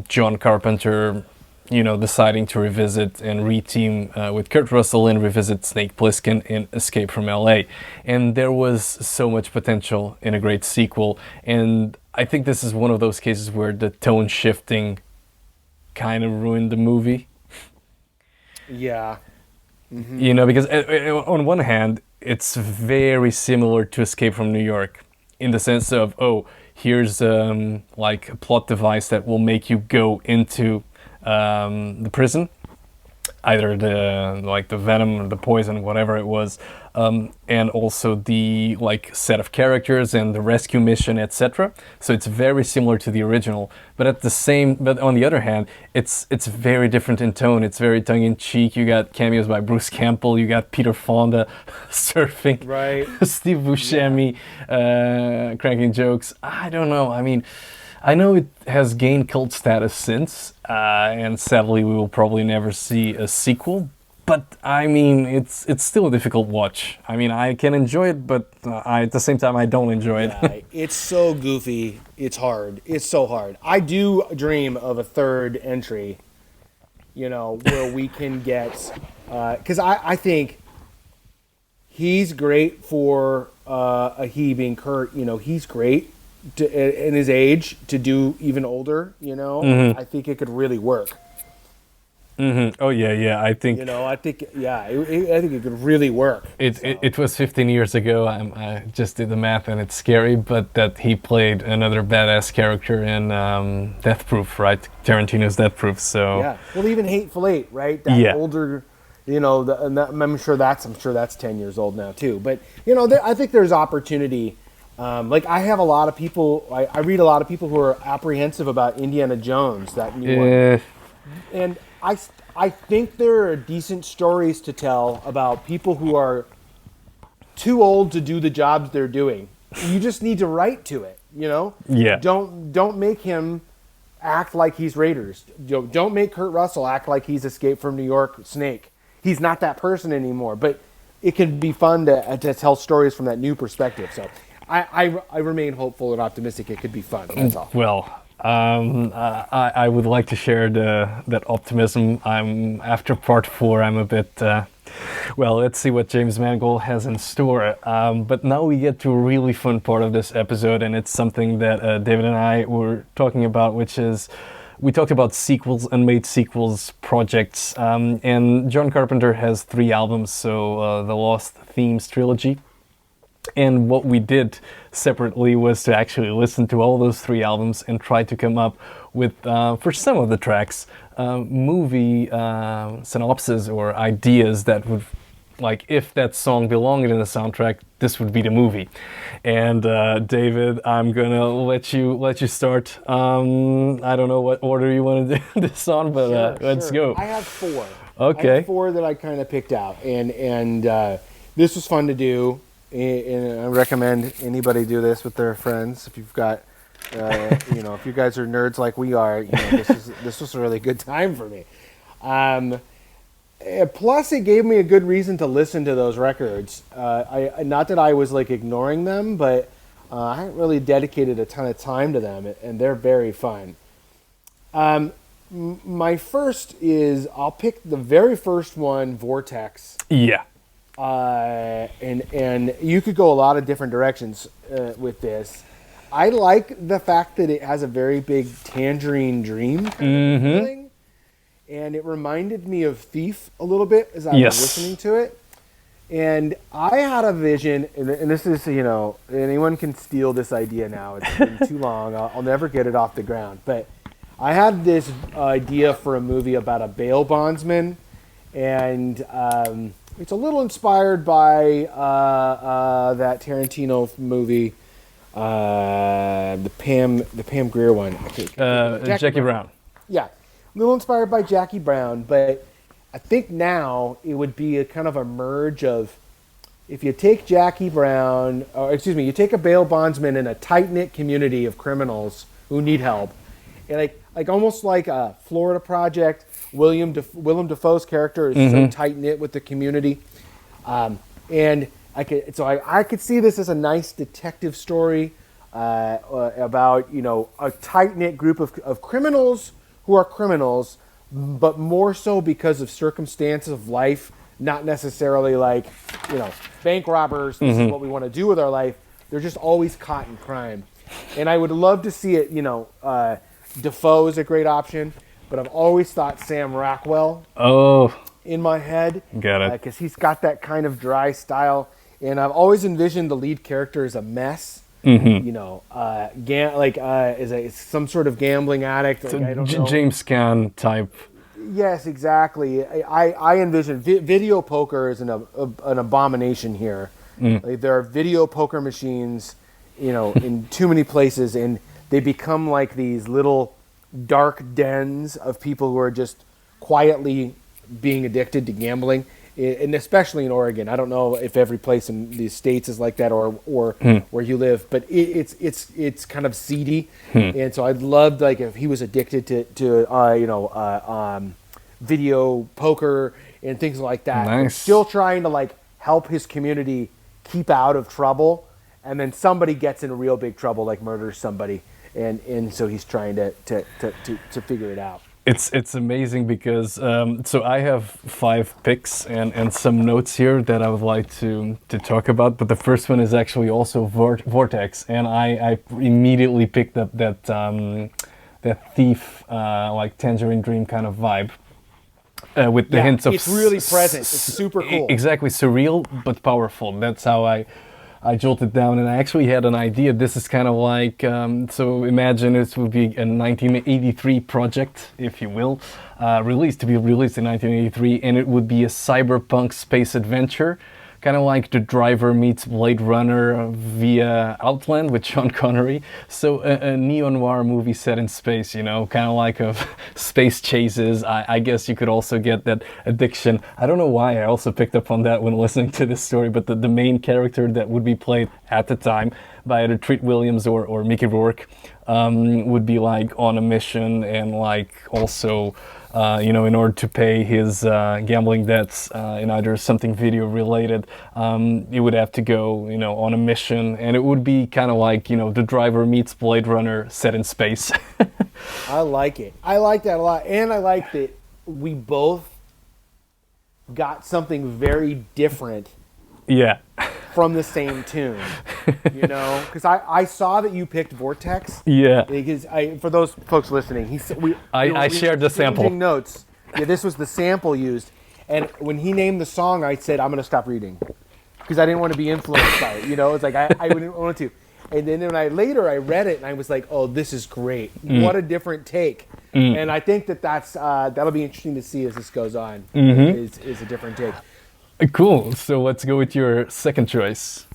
John Carpenter, deciding to revisit and reteam with Kurt Russell and revisit Snake Plissken in Escape from LA. And there was so much potential in a great sequel. And I think this is one of those cases where the tone shifting kind of ruined the movie. Yeah. Mm-hmm. Because on one hand, it's very similar to Escape from New York in the sense of, here's like a plot device that will make you go into the prison, either the venom or the poison, whatever it was, and also the set of characters and the rescue mission, etc. So it's very similar to the original, but on the other hand, it's very different in tone. It's very tongue-in-cheek. You got cameos by Bruce Campbell. You got Peter Fonda surfing, right? Steve Buscemi cracking jokes. I don't know. I mean, I know it has gained cult status since, and sadly we will probably never see a sequel, but I mean, it's still a difficult watch. I mean, I can enjoy it, but at the same time, I don't enjoy it. Yeah, it's so goofy. It's hard. It's so hard. I do dream of a third entry, where we can get, because I think he's great for he being Kurt. He's great in his age to do even older. I think it could really work. Oh yeah. I think. I think it could really work. It was 15 years ago. I just did the math, and it's scary. But that he played another badass character in Death Proof, right? Tarantino's Death Proof. So yeah. Well, even Hateful Eight, right? That older. I'm sure that's 10 years old now too. But I think there's opportunity. I have a lot of people. I read a lot of people who are apprehensive about Indiana Jones, that new one, and I think there are decent stories to tell about people who are too old to do the jobs they're doing. You just need to write to it, Yeah. Don't make him act like he's Raiders. Don't make Kurt Russell act like he's Escape from New York Snake. He's not that person anymore. But it can be fun to tell stories from that new perspective. So I remain hopeful and optimistic. It could be fun. That's all. Well. I would like to share that optimism. After part 4, I'm a bit. Let's see what James Mangold has in store. But now we get to a really fun part of this episode, and it's something that David and I were talking about, which is we talked about sequels, unmade sequels, projects, and John Carpenter has 3 albums, so the Lost Themes trilogy. And what we did separately was to actually listen to all those 3 albums and try to come up with, for some of the tracks, movie synopsis or ideas that would, like, if that song belonged in the soundtrack, this would be the movie. And David, I'm gonna let you start. I don't know what order you want to do this on, but let's go. I have 4. Okay. I have 4 that I kind of picked out, and this was fun to do. And I recommend anybody do this with their friends. If you've got, if you guys are nerds like we are, this was a really good time for me. Plus, it gave me a good reason to listen to those records. Not that I was ignoring them, but I hadn't really dedicated a ton of time to them, and they're very fun. My first is I'll pick the very first one, Vortex. Yeah. And you could go a lot of different directions with this. I like the fact that it has a very big Tangerine Dream kind of feeling, and it reminded me of Thief a little bit as I was listening to it. And I had a vision, and this is, anyone can steal this idea now. It's been too long. I'll never get it off the ground. But I had this idea for a movie about a bail bondsman, and it's a little inspired by that Tarantino movie, the Pam Grier one. Jackie Brown. Yeah, a little inspired by Jackie Brown, but I think now it would be a kind of a merge of, if you take Jackie Brown, you take a bail bondsman in a tight-knit community of criminals who need help, and like almost like a Florida Project. Willem Dafoe's character is so tight-knit with the community, and I could see this as a nice detective story about a tight-knit group of criminals who are criminals, but more so because of circumstances of life, not necessarily bank robbers. This is what we want to do with our life. They're just always caught in crime, and I would love to see it. Dafoe is a great option. But I've always thought Sam Rockwell in my head. Got it. Because he's got that kind of dry style. And I've always envisioned the lead character as a mess. Is some sort of gambling addict. I don't know. James Caan type. Yes, exactly. I envision video poker is an abomination here. There are video poker machines, in too many places, and they become like these little dark dens of people who are just quietly being addicted to gambling, and especially in Oregon. I don't know if every place in the States is like that or where you live, but it's kind of seedy. And so I'd love if he was addicted to video poker, and things like that. Nice. And still trying to like help his community keep out of trouble, and then somebody gets in real big trouble, like murders somebody, and so he's trying to figure it out. It's amazing because so I have 5 picks and some notes here that I would like to talk about, but the first one is actually also Vortex, and I immediately picked up that thief like Tangerine Dream kind of vibe with the hints of it's really present. It's super cool. Exactly, surreal but powerful. That's how I jolted down, and I actually had an idea. This is kind of like, so imagine it would be a 1983 project, if you will, to be released in 1983, and it would be a cyberpunk space adventure, kind of like The Driver meets Blade Runner via Outland with Sean Connery. So a neo-noir movie set in space, you know, kind of like of space chases. I guess you could also get that addiction. I don't know why I also picked up on that when listening to this story, but the main character that would be played at the time by either Treat Williams or Mickey Rourke would be like on a mission and like also in order to pay his gambling debts in either something video related, he would have to go, on a mission, and it would be kind of like, The Driver meets Blade Runner set in space. I like it. I like that a lot, and I like that we both got something very different. Yeah. From the same tune, because I saw that you picked Vortex. Yeah. Because for those folks listening, I shared the sample. Notes. Yeah, this was the sample used, and when he named the song, I said I'm going to stop reading because I didn't want to be influenced by it. It's like I wouldn't want to. And then when I read it and I was like, oh, this is great. What a different take. And I think that'll be interesting to see as this goes on. Is a different take. Cool. So let's go with your second choice.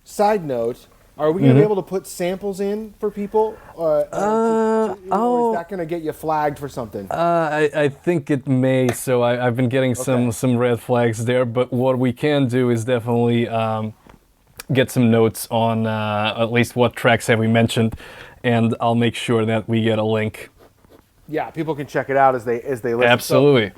Side note, are we going to be able to put samples in for people? Or is that going to get you flagged for something? I think it may. So I've been getting some red flags there. But what we can do is definitely get some notes on at least what tracks have we mentioned. And I'll make sure that we get a link. Yeah, people can check it out as they listen. Absolutely.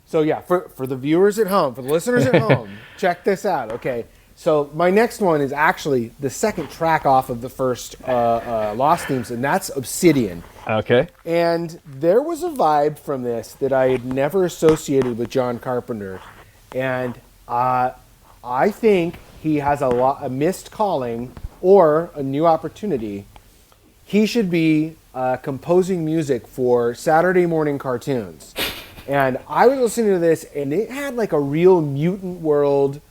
So yeah, for the viewers at home, for the listeners at home, check this out. Okay, so my next one is actually the second track off of the first Lost themes, and that's Obsidian. Okay. And there was a vibe from this that I had never associated with John Carpenter, and I think he has a missed calling or a new opportunity. He should be composing music for Saturday morning cartoons. And I was listening to this, and it had like a real mutant world,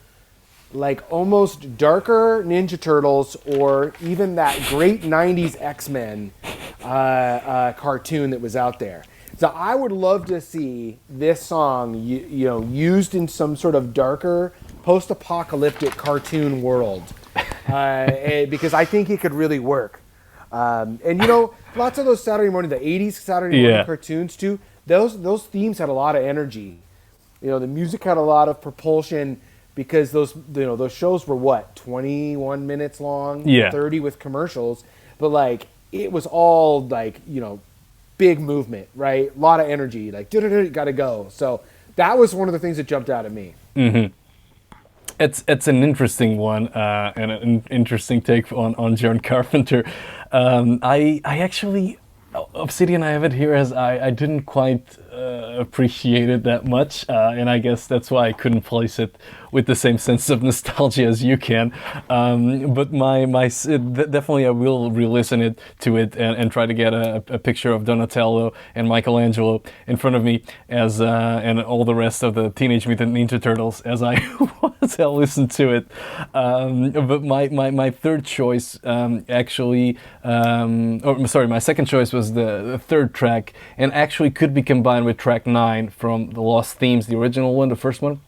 like almost darker Ninja Turtles, or even that great 90s X-Men cartoon that was out there. So I would love to see this song used in some sort of darker, post-apocalyptic cartoon world, because I think it could really work. And lots of those Saturday morning, the 80s Saturday morning cartoons too, those themes had a lot of energy. The music had a lot of propulsion because those shows were 21 minutes long, 30 with commercials, but like it was all like, big movement, right? A lot of energy, like gotta go. So that was one of the things that jumped out at me. Mm-hmm. It's an interesting one and an interesting take on John Carpenter. I actually, Obsidian, I have it here as I didn't quite appreciate it that much, and I guess that's why I couldn't place it with the same sense of nostalgia as you can. But definitely I will re-listen to it and try to get a picture of Donatello and Michelangelo in front of me as and all the rest of the Teenage Mutant Ninja Turtles as I listen to it. But my third choice my second choice was the third track, and actually could be combined with track 9 from the Lost Themes, the original one, the first one.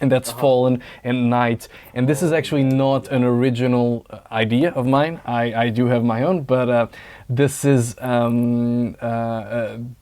And that's Fallen and Night. And this is actually not an original idea of mine. I do have my own, but this is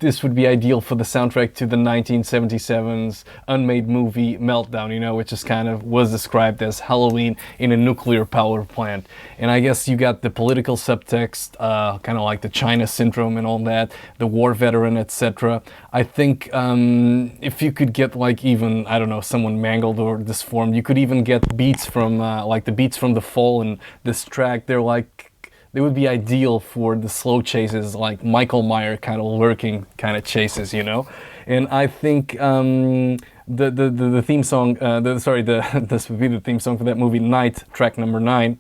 this would be ideal for the soundtrack to the 1977's unmade movie Meltdown, you know, which is kind of was described as Halloween in a nuclear power plant. And I guess you got the political subtext, kind of like the China syndrome and all that, the war veteran, etc. I think if you could get like even, I don't know, someone mangled or disformed, you could even get beats from like the beats from The Fall and this track. They would be ideal for the slow chases, like Michael Meyer kind of lurking kind of chases, you know. And I think the theme song, this would be the theme song for that movie, Night, track number 9.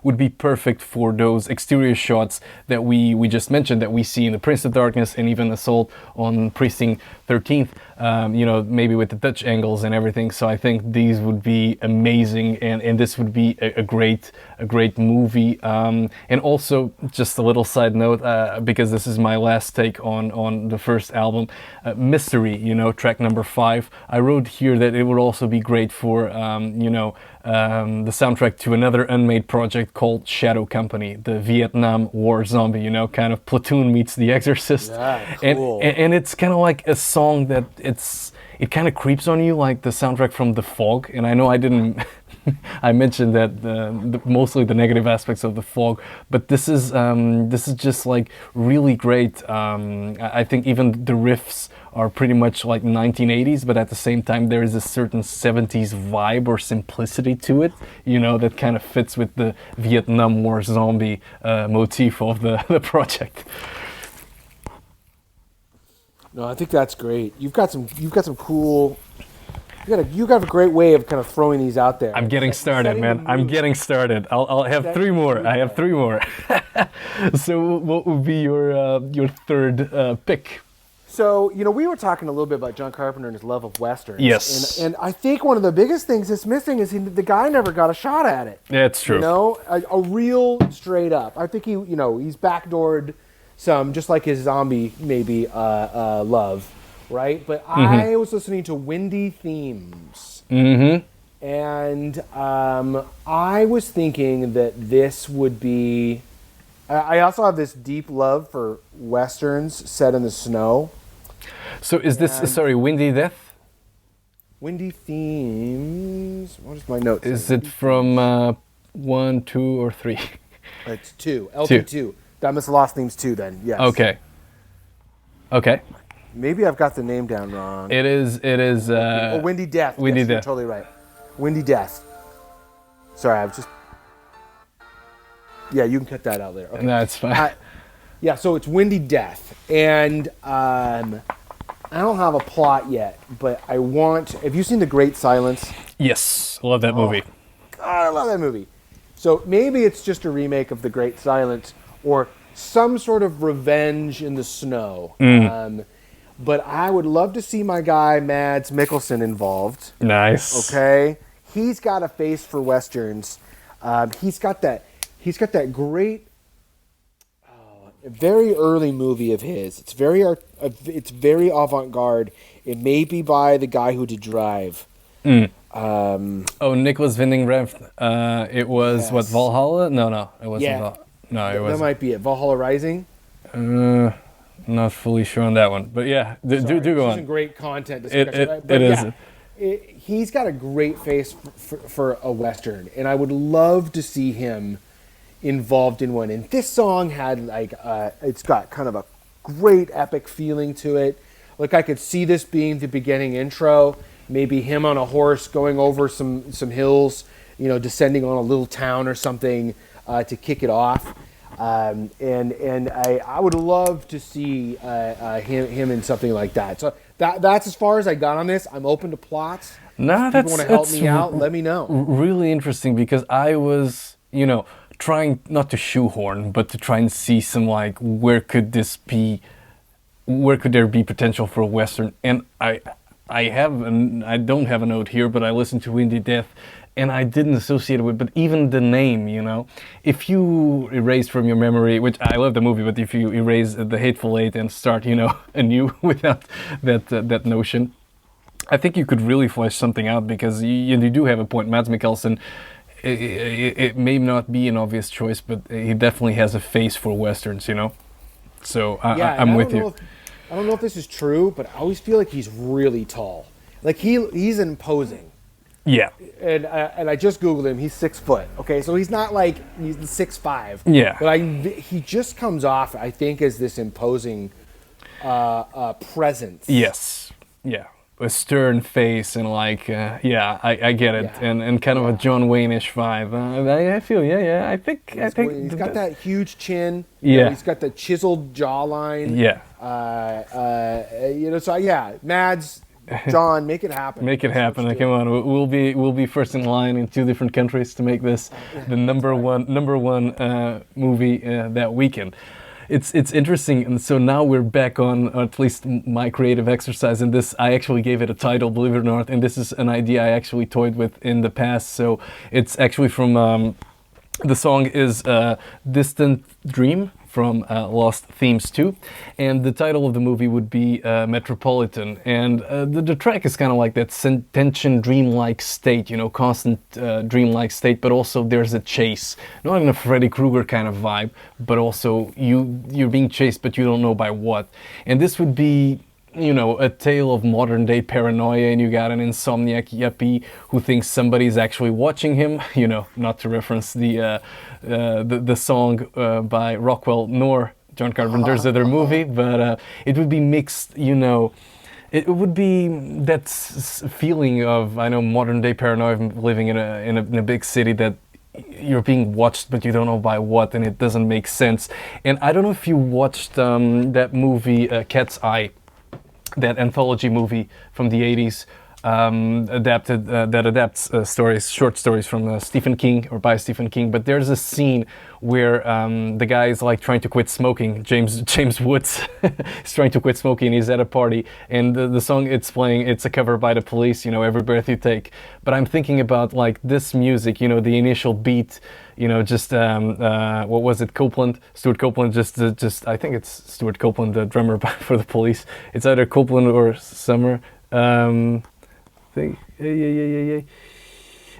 Would be perfect for those exterior shots that we just mentioned, that we see in The Prince of Darkness and even Assault on Precinct 13th, you know, maybe with the Dutch angles and everything. So I think these would be amazing, and this would be a great movie. And also, just a little side note, because this is my last take on the first album, Mystery, you know, track number 5. I wrote here that it would also be great for, you know, the soundtrack to another unmade project called Shadow Company, the Vietnam War zombie, you know, kind of Platoon meets The Exorcist. Yeah, cool. And it's kind of like a song that it kind of creeps on you, like the soundtrack from The Fog. And I know I didn't I mentioned that mostly the negative aspects of The Fog, but this is just like really great. I think even the riffs are pretty much like 1980s, but at the same time there is a certain 70s vibe or simplicity to it, you know, that kind of fits with the Vietnam War zombie motif of the project. No, I think that's great. You've got some cool. You got a great way of kind of throwing these out there. I'm getting started, man. I'm getting started. I'll have 3 more. I have 3 more. So what would be your third pick? So, you know, we were talking a little bit about John Carpenter and his love of westerns. Yes. And I think one of the biggest things that's missing is the guy never got a shot at it. Yeah, it's true. You know, a real straight up. I think he's backdoored some, just like his zombie maybe love, right? But I was listening to Windy Themes. Mm-hmm. And I was thinking that this would be... I also have this deep love for westerns set in the snow. So is this, Windy Death? Windy Themes. What is my note? Is it from 1, 2, or 3? It's 2. LP2. Diamonds Lost Themes 2 then, yes. Okay. Maybe I've got the name down wrong. It is. Windy Death. Windy Death. You're Death. totally right. Windy Death. Sorry, I've just... Yeah, you can cut that out there. Okay. No, it's fine. Yeah, so it's Windy Death. And I don't have a plot yet, but I want... Have you seen The Great Silence? Yes, love that movie. God, I love that movie. So maybe it's just a remake of The Great Silence or some sort of revenge in the snow. But I would love to see my guy Mads Mikkelsen involved. Nice. Okay? He's got a face for westerns. He's got that great, very early movie of his. It's very avant-garde. It may be by the guy who did Drive. Nicholas Winding Refn. It was Yes. what, Valhalla? No, it wasn't. Yeah. No, it That wasn't. might be it. Valhalla Rising. Not fully sure on that one, but yeah, do go This on. isn't great content discussion. Right? It is. He's got a great face for a western, and I would love to see him involved in one. And this song had it's got kind of a great epic feeling to it. Like I could see this being the beginning intro, maybe him on a horse going over some hills, you know, descending on a little town or something to kick it off. And I would love to see him in something like that. So that's as far as I got on this. I'm open to plots. No, if people want to help me out, let me know. Really interesting, because I was, you know, trying not to shoehorn, but to try and see some like where could there be potential for a western. And I don't have a note here, but I listened to Windy Death, and I didn't associate it with, but even the name, you know, if you erase from your memory, which I love the movie, but if you erase The Hateful Eight and start, you know, anew without that notion, I think you could really flesh something out, because you do have a point. Mads Mikkelsen, it may not be an obvious choice, but he definitely has a face for westerns, you know. So I'm with you. I don't know if this is true, but I always feel like he's really tall. Like he's imposing. Yeah. And I just Googled him. He's 6 foot. Okay, so he's not like he's 6'5". Yeah. But he just comes off, I think, as this imposing presence. Yes. Yeah. A stern face and like, I get it, Yeah. and kind of a John Wayne-ish vibe. I feel, I think He's got that huge chin. Yeah. He's got the chiseled jawline. Yeah. So Mads, John, make it happen. Make it happen. Come on, we'll be first in line in 2 different countries to make this the number one movie that weekend. It's interesting, and so now we're back on, or at least my creative exercise in this. I actually gave it a title, believe it or not, and this is an idea I actually toyed with in the past. So it's actually from the song is "Distant Dream" from Lost Themes 2, and the title of the movie would be Metropolitan, and the track is kind of like that tension, dreamlike state, you know, constant dreamlike state, but also there's a chase, not in a Freddy Krueger kind of vibe, but also you're being chased, but you don't know by what, and this would be, you know, a tale of modern day paranoia, and you got an insomniac yuppie who thinks somebody's actually watching him, you know, not to reference the song by Rockwell nor John Carpenter's other movie, but it would be mixed, you know, it would be that feeling of, I know, modern day paranoia, living in a big city that you're being watched, but you don't know by what, and it doesn't make sense. And I don't know if you watched that movie, Cat's Eye, that anthology movie from the 80s, that adapts short stories from Stephen King, or by Stephen King. But there's a scene where the guy is like trying to quit smoking. James Woods is trying to quit smoking. He's at a party, and the song it's playing, it's a cover by The Police, you know, Every Breath You Take. But I'm thinking about like this music, you know, the initial beat, you know, just what was it, Stuart Copeland, just I think it's Stuart Copeland, the drummer for The Police. It's either Copeland or Summer.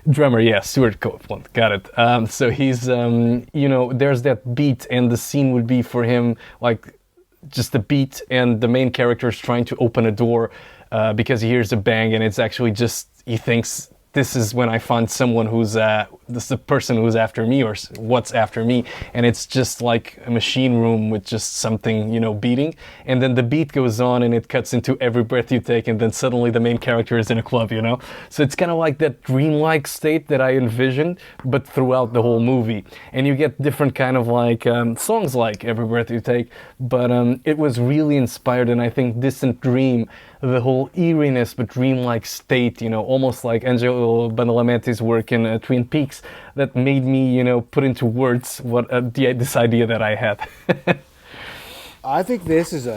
Drummer, yeah, Stuart Copeland, got it. So he's, you know, there's that beat, and the scene would be for him like just the beat, and the main character is trying to open a door because he hears a bang, and it's actually just, he thinks, this is when I find someone who's this is the person who's after me, or what's after me, and it's just like a machine room with just something, you know, beating, and then the beat goes on and it cuts into Every Breath You Take, and then suddenly the main character is in a club, you know. So it's kind of like that dreamlike state that I envisioned, but throughout the whole movie, and you get different kind of like songs like Every Breath You Take, but it was really inspired, and I think Distant Dream, the whole eeriness but dreamlike state, you know, almost like Angelo Badalamenti's work in Twin Peaks, that made me, you know, put into words what this idea that I had. I think this is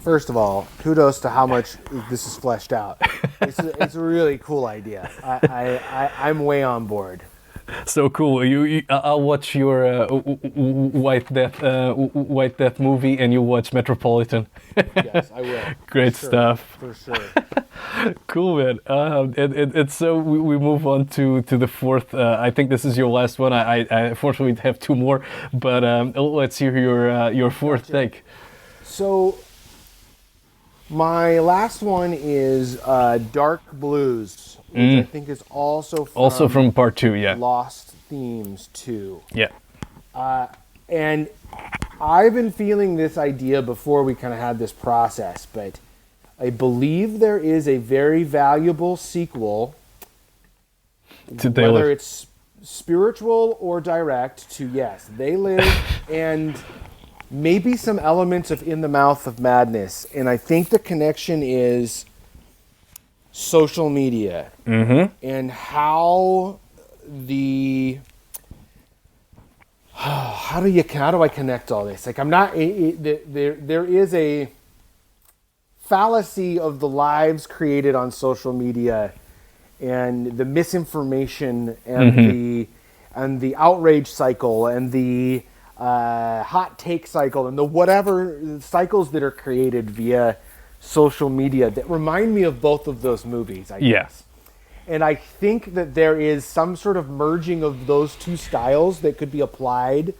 first of all, kudos to how much this is fleshed out. It's a really cool idea. I'm way on board. So cool. I'll watch your White Death movie, and you watch Metropolitan. Yes, I will. Great stuff. For sure. Cool, man. It's so we move on to the fourth. I think this is your last one. I unfortunately have 2 more, but let's hear your fourth take. So my last one is Dark Blues, which I think is also from part 2, yeah. Lost Themes 2. Yeah. And I've been feeling this idea before we kind of had this process, but I believe there is a very valuable sequel, whether it's spiritual or direct, to Yes, They Live, and maybe some elements of In the Mouth of Madness. And I think the connection is social media, and how do I connect all this? Like, I'm not, there is a fallacy of the lives created on social media, and the misinformation, and the outrage cycle, and the hot take cycle, and the whatever cycles that are created via social media that remind me of both of those movies, I guess. And I think that there is some sort of merging of those two styles that could be applied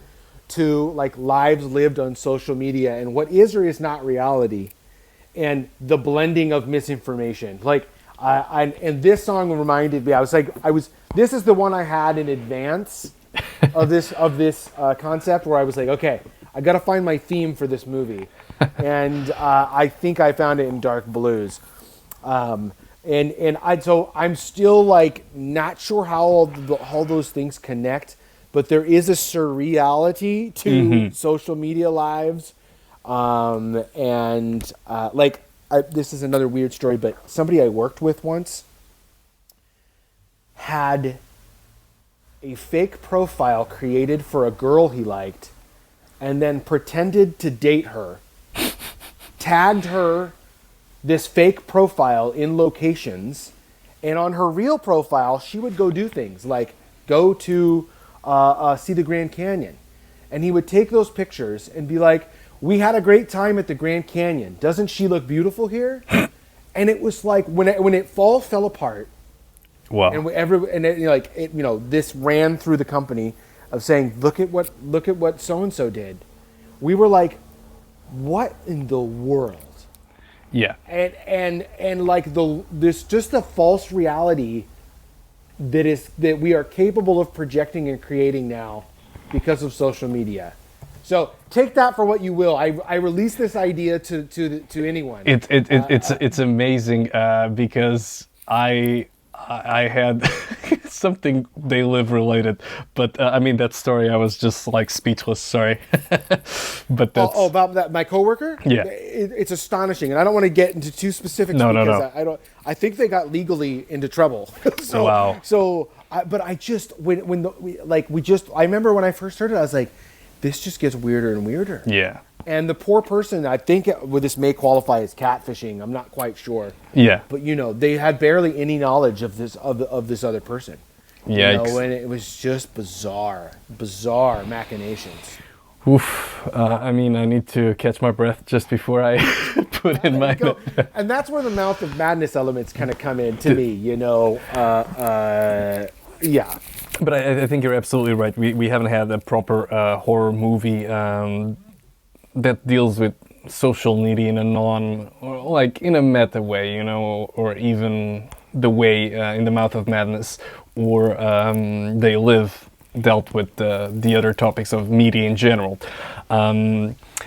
to like lives lived on social media and what is or is not reality, and the blending of misinformation. Like, and this song reminded me. This is the one I had in advance of this concept, where I was like, okay, I got to find my theme for this movie, and I think I found it in Dark Blues. So I'm still like not sure how all those things connect, but there is a surreality to social media lives, this is another weird story, but somebody I worked with once had a fake profile created for a girl he liked, and then pretended to date her, tagged her this fake profile in locations, and on her real profile, she would go do things like go to see the Grand Canyon. And he would take those pictures and be like, we had a great time at the Grand Canyon. Doesn't she look beautiful here? And it was like, when it all fell apart, wow. And this ran through the company of saying, look at what so-and-so did. We were like, what in the world? Yeah. And like this just the false reality that we are capable of projecting and creating now because of social media. So take that for what you will. I release this idea to anyone. It's amazing because I had something They Live related, but I mean that story I was just like speechless. Sorry, but that's about that my coworker. Yeah, it's astonishing, and I don't want to get into too specifics No. I don't. I think they got legally into trouble. So, wow. So, but I just I remember when I first heard it, I was like, this just gets weirder and weirder. Yeah. And the poor person, I think this may qualify as catfishing. I'm not quite sure. Yeah. But they had barely any knowledge of this other person. Yeah. And it was just bizarre machinations. Oof. I mean, I need to catch my breath just before I put in my. And that's where the Mouth of Madness elements kind of come in to me. Yeah. But I think you're absolutely right. We haven't had a proper horror movie that deals with social media in a in a meta way, or even the way in the Mouth of Madness or They Live dealt with the other topics of media in general.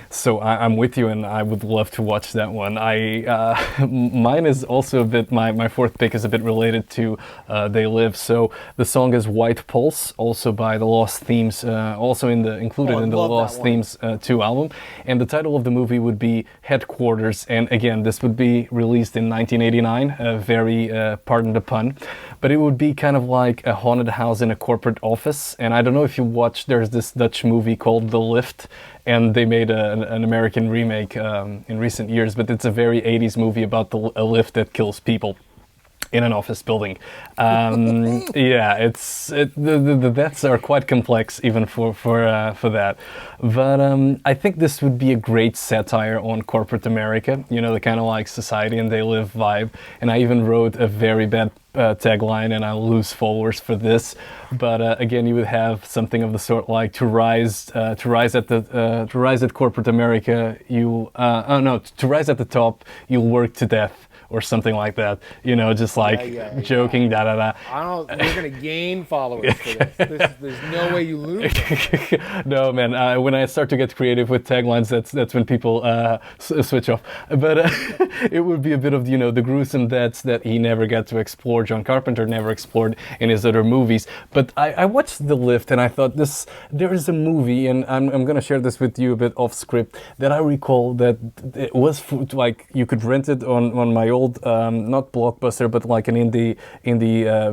So I'm with you, and I would love to watch that one. Mine is also a bit, my fourth pick is a bit related to They Live. So the song is White Pulse, also by the Lost Themes, also included in the Lost Themes 2 album. And the title of the movie would be Headquarters. And again, this would be released in 1989, very, pardon the pun. But it would be kind of like a haunted house in a corporate office. And I don't know if you watched, there's this Dutch movie called The Lift, and they made an American remake in recent years, but it's a very 80s movie about a lift that kills people in an office building. Yeah, the deaths are quite complex even for that. But I think this would be a great satire on corporate America, the kind of like Society and They Live vibe. And I even wrote a very bad tagline, and I'll lose followers for this. But again, you would have something of the sort like to rise at corporate America. To rise at the top, you'll work to death. Or something like that, just like joking, da. We're gonna gain followers for this. There's no way you lose. No, man. When I start to get creative with taglines, that's when people switch off. But it would be a bit of the gruesome deaths that he never got to explore. John Carpenter never explored in his other movies. But I watched The Lift, and I thought there is a movie, and I'm gonna share this with you a bit off script, that I recall that it was like you could rent it on my old not Blockbuster, but like an indie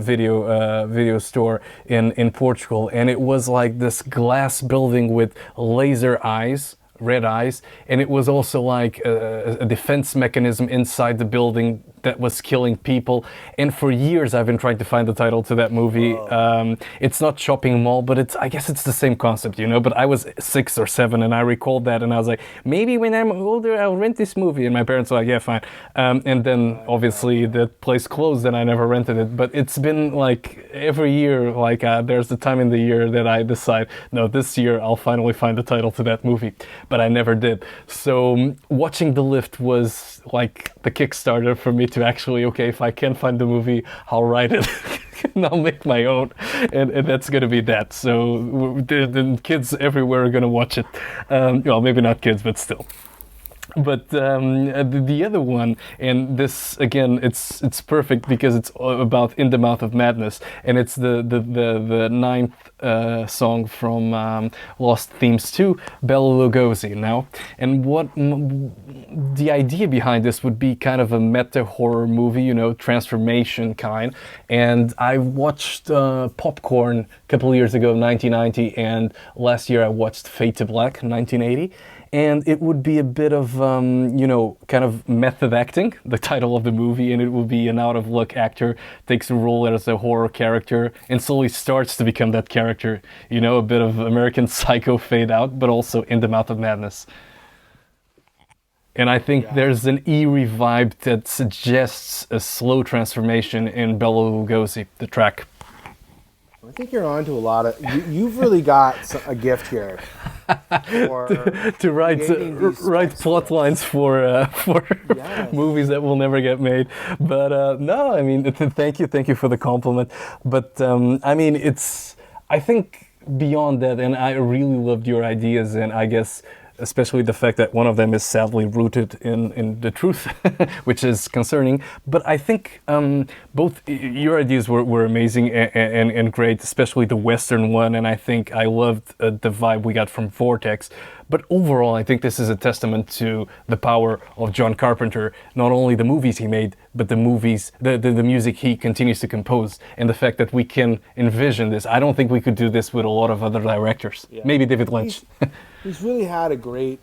video store in Portugal, and it was like this glass building with laser eyes, red eyes, and it was also like a defense mechanism inside the building that was killing people. And for years I've been trying to find the title to that movie. It's not Shopping Mall, but I guess it's the same concept, you know. But I was 6 or 7 and I recalled that, and I was like, maybe when I'm older I'll rent this movie. And my parents were like, yeah, fine. And then obviously the place closed and I never rented it. But it's been like every year, like there's the time in the year that I decide, no, this year I'll finally find the title to that movie. But I never did. So watching The Lift was like the Kickstarter for me to actually, okay, if I can find the movie, I'll write it. And I'll make my own, and that's gonna be that. So the kids everywhere are gonna watch it. Well, maybe not kids, but still. But the other one, and this again, it's perfect because it's about In the Mouth of Madness, and it's the ninth song from Lost Themes 2, Bela Lugosi now. And what the idea behind this would be kind of a meta horror movie, you know, transformation kind. And I watched Popcorn a couple of years ago, 1990, and last year I watched Fade to Black, 1980. And it would be a bit of, you know, kind of method acting, the title of the movie, and it will be an out-of-luck actor, takes a role as a horror character, and slowly starts to become that character. You know, a bit of American Psycho fade out, but also In the Mouth of Madness. And I think there's an eerie vibe that suggests a slow transformation in Bela Lugosi, the track. I think you're on to a lot of... You've really got a gift here. To write plot lines for yes. movies that will never get made. But no, I mean, thank you for the compliment. But I mean, I think beyond that, and I really loved your ideas, and I guess especially the fact that one of them is sadly rooted in the truth, which is concerning. But I think both your ideas were amazing and great, especially the Western one, and I think I loved the vibe we got from Vortex. But overall, I think this is a testament to the power of John Carpenter, not only the movies he made, but the music he continues to compose, and the fact that we can envision this. I don't think we could do this with a lot of other directors. Yeah. Maybe David Lynch. He's really had a great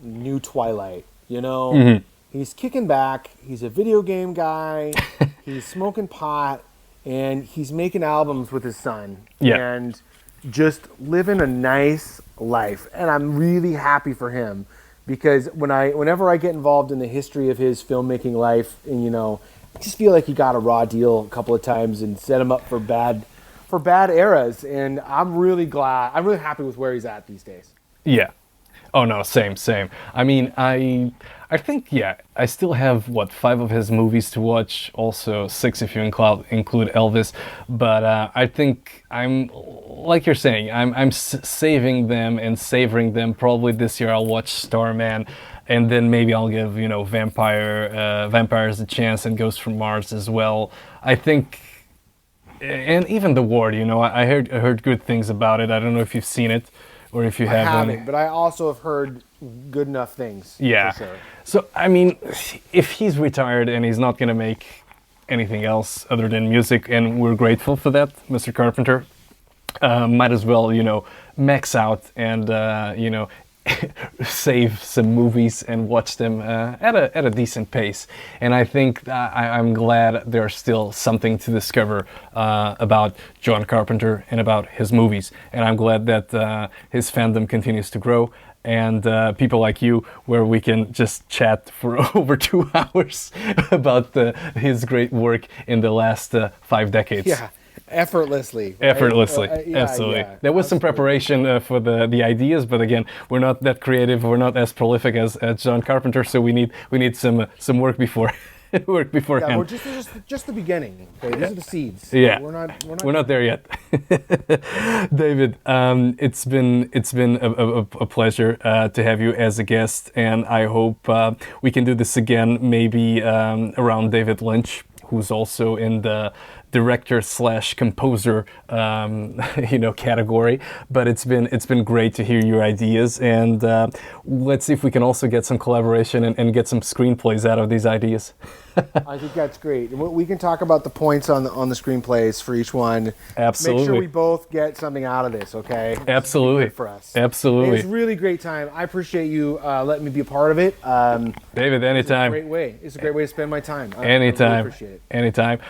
new Twilight, you know? Mm-hmm. He's kicking back, he's a video game guy, he's smoking pot, and he's making albums with his son. Yeah. And just living a nice life. And I'm really happy for him, because whenever I get involved in the history of his filmmaking life, and you know, I just feel like he got a raw deal a couple of times and set him up for bad eras, and I'm really happy with where he's at these days. Yeah. Oh no, same. I mean, I think, yeah, I still have, 5 of his movies to watch, also 6 if you include Elvis, but I think I'm, like you're saying, I'm saving them and savoring them. Probably this year I'll watch Starman, and then maybe I'll give, you know, Vampires a chance, and Ghost from Mars as well. I think, and even The Ward, you know, I heard good things about it. I don't know if you've seen it, or if you haven't. I haven't, but I also have heard good enough things. Yeah. For sure. So, I mean, if he's retired and he's not going to make anything else other than music, and we're grateful for that, Mr. Carpenter, might as well, you know, max out and, you know, save some movies and watch them at a decent pace. And I think I'm glad there's still something to discover about John Carpenter and about his movies. And I'm glad that his fandom continues to grow, and people like you, where we can just chat for over 2 hours about his great work in the last 5 decades. Yeah. Effortlessly. Right? Absolutely. Yeah, there was some preparation for the ideas, but again, we're not that creative, we're not as prolific as John Carpenter, so we need some work before beforehand. Yeah, we're just the beginning. Okay? These are the seeds. Yeah, we're not there yet. David, it's been a pleasure to have you as a guest, and I hope we can do this again, maybe around David Lynch, who's also in the director / composer, category. But it's been great to hear your ideas, and let's see if we can also get some collaboration and get some screenplays out of these ideas. I think that's great. We can talk about the points on the screenplays for each one. Absolutely. Make sure we both get something out of this, okay? Absolutely. For us. Absolutely. It's a really great time. I appreciate you letting me be a part of it. David, anytime. It's a great way. It's a great way to spend my time. Anytime. I really appreciate it. Anytime.